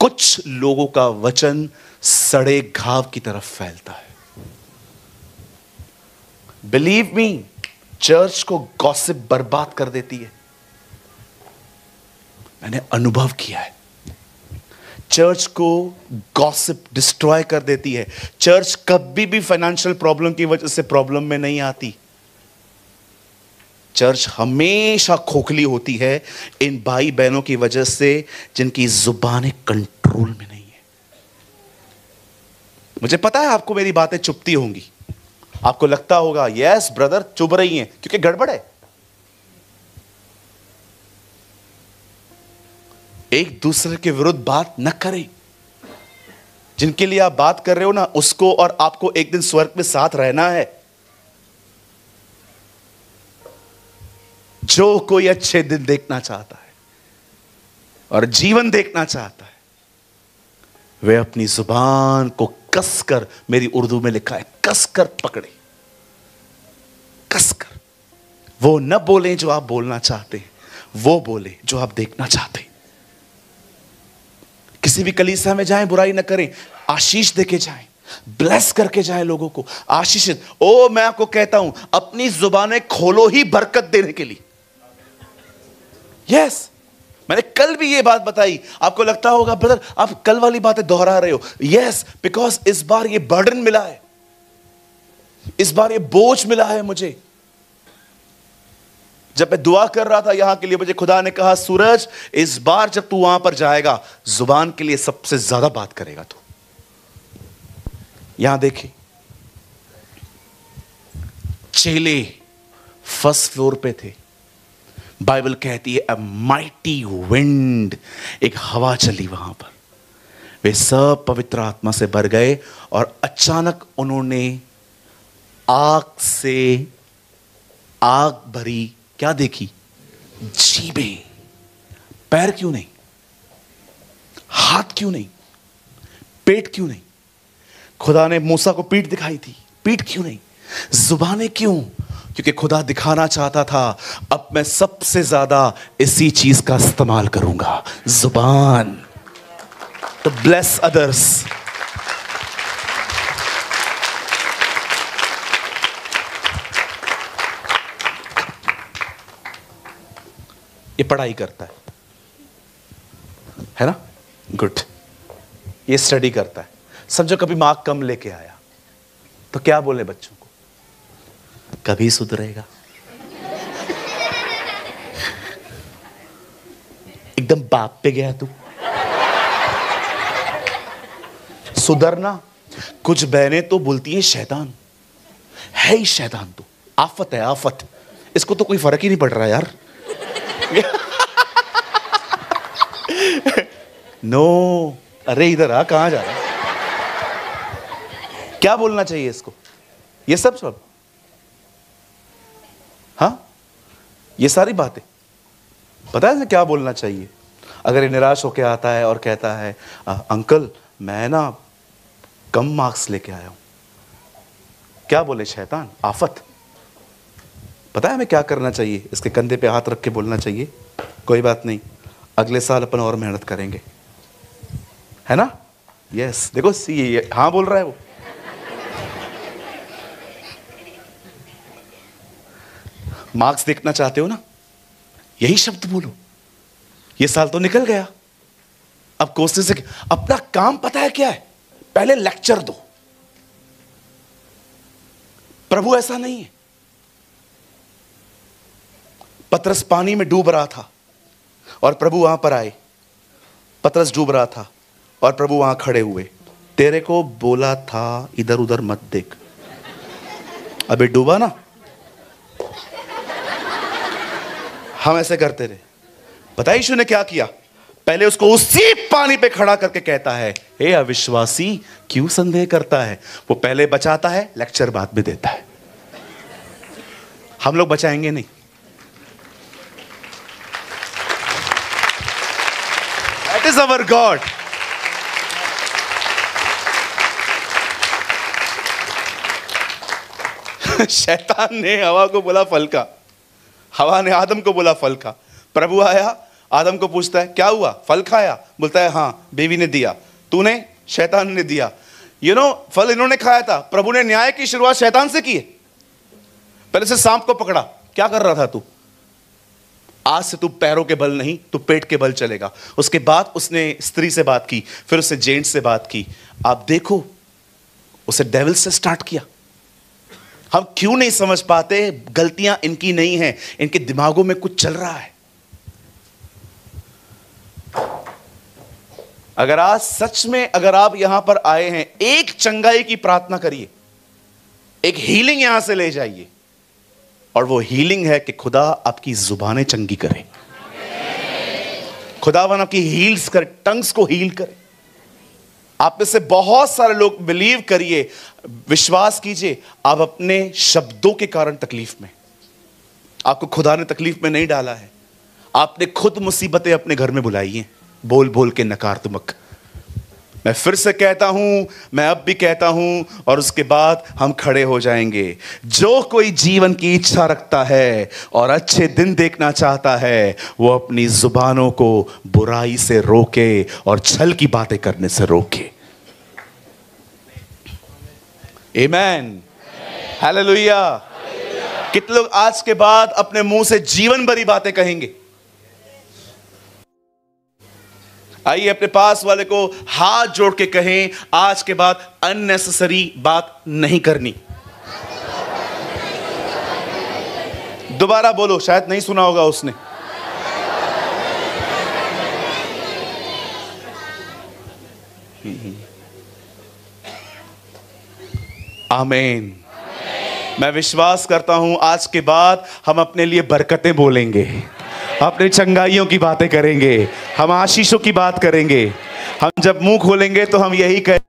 कुछ लोगों का वचन सड़े घाव की तरफ फैलता है। बिलीव मी, चर्च को गॉसिप बर्बाद कर देती है। मैंने अनुभव किया है। चर्च को गॉसिप डिस्ट्रॉय कर देती है। चर्च कभी भी फाइनेंशियल प्रॉब्लम की वजह से प्रॉब्लम में नहीं आती। चर्च हमेशा खोखली होती है इन भाई बहनों की वजह से जिनकी जुबानें कंट्रोल में नहीं है। मुझे पता है आपको मेरी बातें चुभती होंगी, आपको लगता होगा यस ब्रदर चुभ रही हैं क्योंकि गड़बड़ है। एक दूसरे के विरुद्ध बात न करें। जिनके लिए आप बात कर रहे हो ना, उसको और आपको एक दिन स्वर्ग में साथ रहना है। जो कोई अच्छे दिन देखना चाहता है और जीवन देखना चाहता है, वह अपनी जुबान को कसकर, मेरी उर्दू में लिखा है कसकर पकड़े, कसकर। वो न बोलें जो आप बोलना चाहते हैं, वो बोले जो आप देखना चाहते हैं। किसी भी कलीसिया में जाएं, बुराई न करें, आशीष देके जाएं, ब्लेस करके जाएं लोगों को, आशीषित। ओ मैं आपको कहता हूं, अपनी जुबानें खोलो ही बरकत देने के लिए। यस, मैंने कल भी ये बात बताई। आपको लगता होगा ब्रदर आप कल वाली बातें दोहरा रहे हो। यस, बिकॉज इस बार ये बर्डन मिला है, इस बार ये बोझ मिला है मुझे। जब मैं दुआ कर रहा था यहां के लिए, मुझे खुदा ने कहा सूरज, इस बार जब तू वहां पर जाएगा, जुबान के लिए सबसे ज्यादा बात करेगा तू। यहां देखिए, चेले फर्स्ट फ्लोर पे थे। बाइबल कहती है अ माइटी विंड, एक हवा चली वहां पर। वे सब पवित्र आत्मा से भर गए और अचानक उन्होंने आग से आग भरी क्या देखी? जीभें। पैर क्यों नहीं? हाथ क्यों नहीं? पेट क्यों नहीं? खुदा ने मूसा को पीठ दिखाई थी, पीठ क्यों नहीं? जुबानें क्यों? क्योंकि खुदा दिखाना चाहता था अब मैं सबसे ज्यादा इसी चीज का इस्तेमाल करूंगा, जुबान। to bless others. ये पढ़ाई करता है ना? गुड। ये स्टडी करता है। समझो कभी मार्क कम लेके आया तो क्या बोले बच्चों को? कभी सुधरेगा। एकदम बाप पे गया तू। सुधरना। कुछ बहनें तो बोलती है शैतान है ही, शैतान तो आफत है, आफत। इसको तो कोई फर्क ही नहीं पड़ रहा यार। नो अरे इधर आ, कहां जा रहा है? क्या बोलना चाहिए इसको? ये सब हाँ, ये सारी बातें पता है क्या बोलना चाहिए? अगर ये निराश होकर आता है और कहता है अंकल मैं ना कम मार्क्स लेके आया हूं, क्या बोले? शैतान, आफत। पता है हमें क्या करना चाहिए? इसके कंधे पे हाथ रख के बोलना चाहिए कोई बात नहीं, अगले साल अपन और मेहनत करेंगे, है ना? यस, देखो सी हाँ बोल रहा है वो। मार्क्स देखना चाहते हो ना, यही शब्द बोलो। ये साल तो निकल गया, अब कोशिश से अपना काम पता है क्या है? पहले लेक्चर दो। प्रभु ऐसा नहीं है। पतरस पानी में डूब रहा था और प्रभु वहां पर आए। पतरस डूब रहा था और प्रभु वहां खड़े हुए। तेरे को बोला था इधर उधर मत देख। अबे डूबा ना, हम ऐसे करते रहे। पता है यीशु ने क्या किया? पहले उसको उसी पानी पे खड़ा करके कहता है, हे अविश्वासी क्यों संदेह करता है? वो पहले बचाता है, लेक्चर बाद में देता है। हम लोग बचाएंगे नहीं। That is our God. शैतान ने हवा को बोला फल का, हवा ने आदम को बोला फल का। प्रभु आया, आदम को पूछता है क्या हुआ, फल खाया? बोलता है हाँ, बीवी ने दिया। तूने? शैतान ने दिया। फल इन्होंने खाया था। प्रभु ने न्याय की शुरुआत शैतान से की है। पहले से सांप को पकड़ा। क्या कर रहा था तू? आज से तू पैरों के बल नहीं, तू पेट के बल चलेगा। उसके बाद उसने स्त्री से बात की, फिर उसने जेंट्स से बात की। आप देखो, उसे डेविल से स्टार्ट किया। हम क्यों नहीं समझ पाते? गलतियां इनकी नहीं है, इनके दिमागों में कुछ चल रहा है। अगर आज सच में अगर आप यहां पर आए हैं, एक चंगाई की प्रार्थना करिए, एक हीलिंग यहां से ले जाइए। और वो हीलिंग है कि खुदा आपकी जुबानें चंगी करे, खुदावन आपकी हील्स करे, टंग्स को हील करे। आप में से बहुत सारे लोग बिलीव करिए, विश्वास कीजिए, आप अपने शब्दों के कारण तकलीफ में, आपको खुदा ने तकलीफ में नहीं डाला है। आपने खुद मुसीबतें अपने घर में बुलाई हैं, बोल बोल के नकारात्मक। मैं फिर से कहता हूं, मैं अब भी कहता हूं, और उसके बाद हम खड़े हो जाएंगे। जो कोई जीवन की इच्छा रखता है और अच्छे दिन देखना चाहता है, वो अपनी जुबानों को बुराई से रोके और छल की बातें करने से रोके। आमेन, हालेलुया। कितने लोग आज के बाद अपने मुंह से जीवन भरी बातें कहेंगे? आइए अपने पास वाले को हाथ जोड़ के कहें, आज के बाद अननेसेसरी बात नहीं करनी। दोबारा बोलो, शायद नहीं सुना होगा उसने। आमीन। मैं विश्वास करता हूं आज के बाद हम अपने लिए बरकतें बोलेंगे, अपने चंगाइयों की बातें करेंगे, हम आशीषों की बात करेंगे। हम जब मुंह खोलेंगे तो हम यही कहेंगे,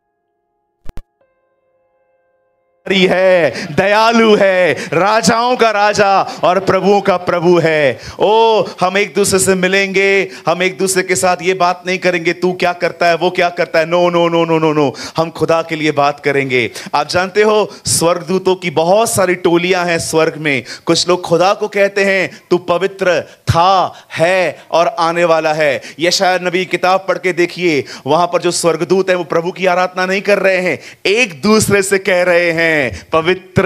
है, दयालु है, राजाओं का राजा और प्रभुओं का प्रभु है। ओ, हम एक दूसरे से मिलेंगे, हम एक दूसरे के साथ ये बात नहीं करेंगे तू क्या करता है, वो क्या करता है। No no no no no no, हम खुदा के लिए बात करेंगे। आप जानते हो स्वर्गदूतों की बहुत सारी टोलियां हैं स्वर्ग में। कुछ लोग खुदा को कहते हैं तू पवित्र था, है और आने वाला है। यशायाह नबी किताब पढ़ के देखिए, वहां पर जो स्वर्गदूत हैं वो प्रभु की आराधना नहीं कर रहे हैं, एक दूसरे से कह रहे हैं पवित्र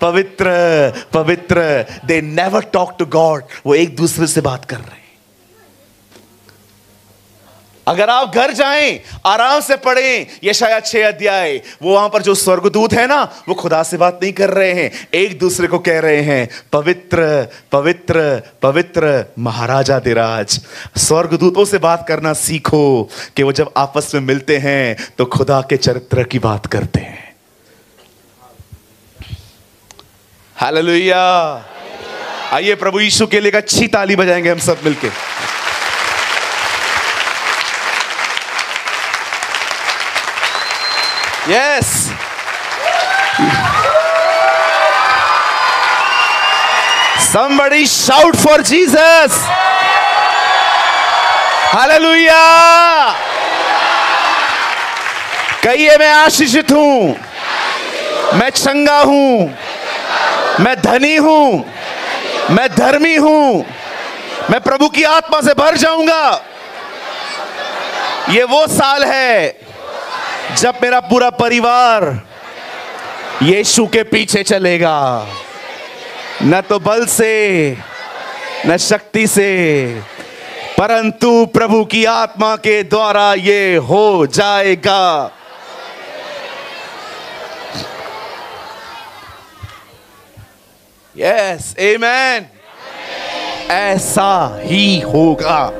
पवित्र पवित्र। They never talk to God, वो एक दूसरे से बात कर रहे हैं। अगर आप घर जाएं, आराम से पढ़ें यशायाह 6 अध्याय, वो वहां पर जो स्वर्गदूत है ना, वो खुदा से बात नहीं कर रहे हैं, एक दूसरे को कह रहे हैं पवित्र पवित्र पवित्र महाराजा दिराज। स्वर्गदूतों से बात करना सीखो कि वो जब आपस में मिलते हैं तो खुदा के चरित्र की बात करते हैं। हालेलुया। आइए प्रभु यीशु के लिए एक अच्छी ताली बजाएंगे हम सब मिलके। Yes, somebody shout for Jesus. Hallelujah. कहिए मैं आशीषित हूं, मैं चंगा हूं, मैं धनी हूं, मैं धर्मी हूं, मैं प्रभु की आत्मा से भर जाऊंगा। ये वो साल है जब मेरा पूरा परिवार यीशु के पीछे चलेगा, न तो बल से न शक्ति से, परंतु प्रभु की आत्मा के द्वारा ये हो जाएगा। यस, आमेन। ऐसा ही होगा।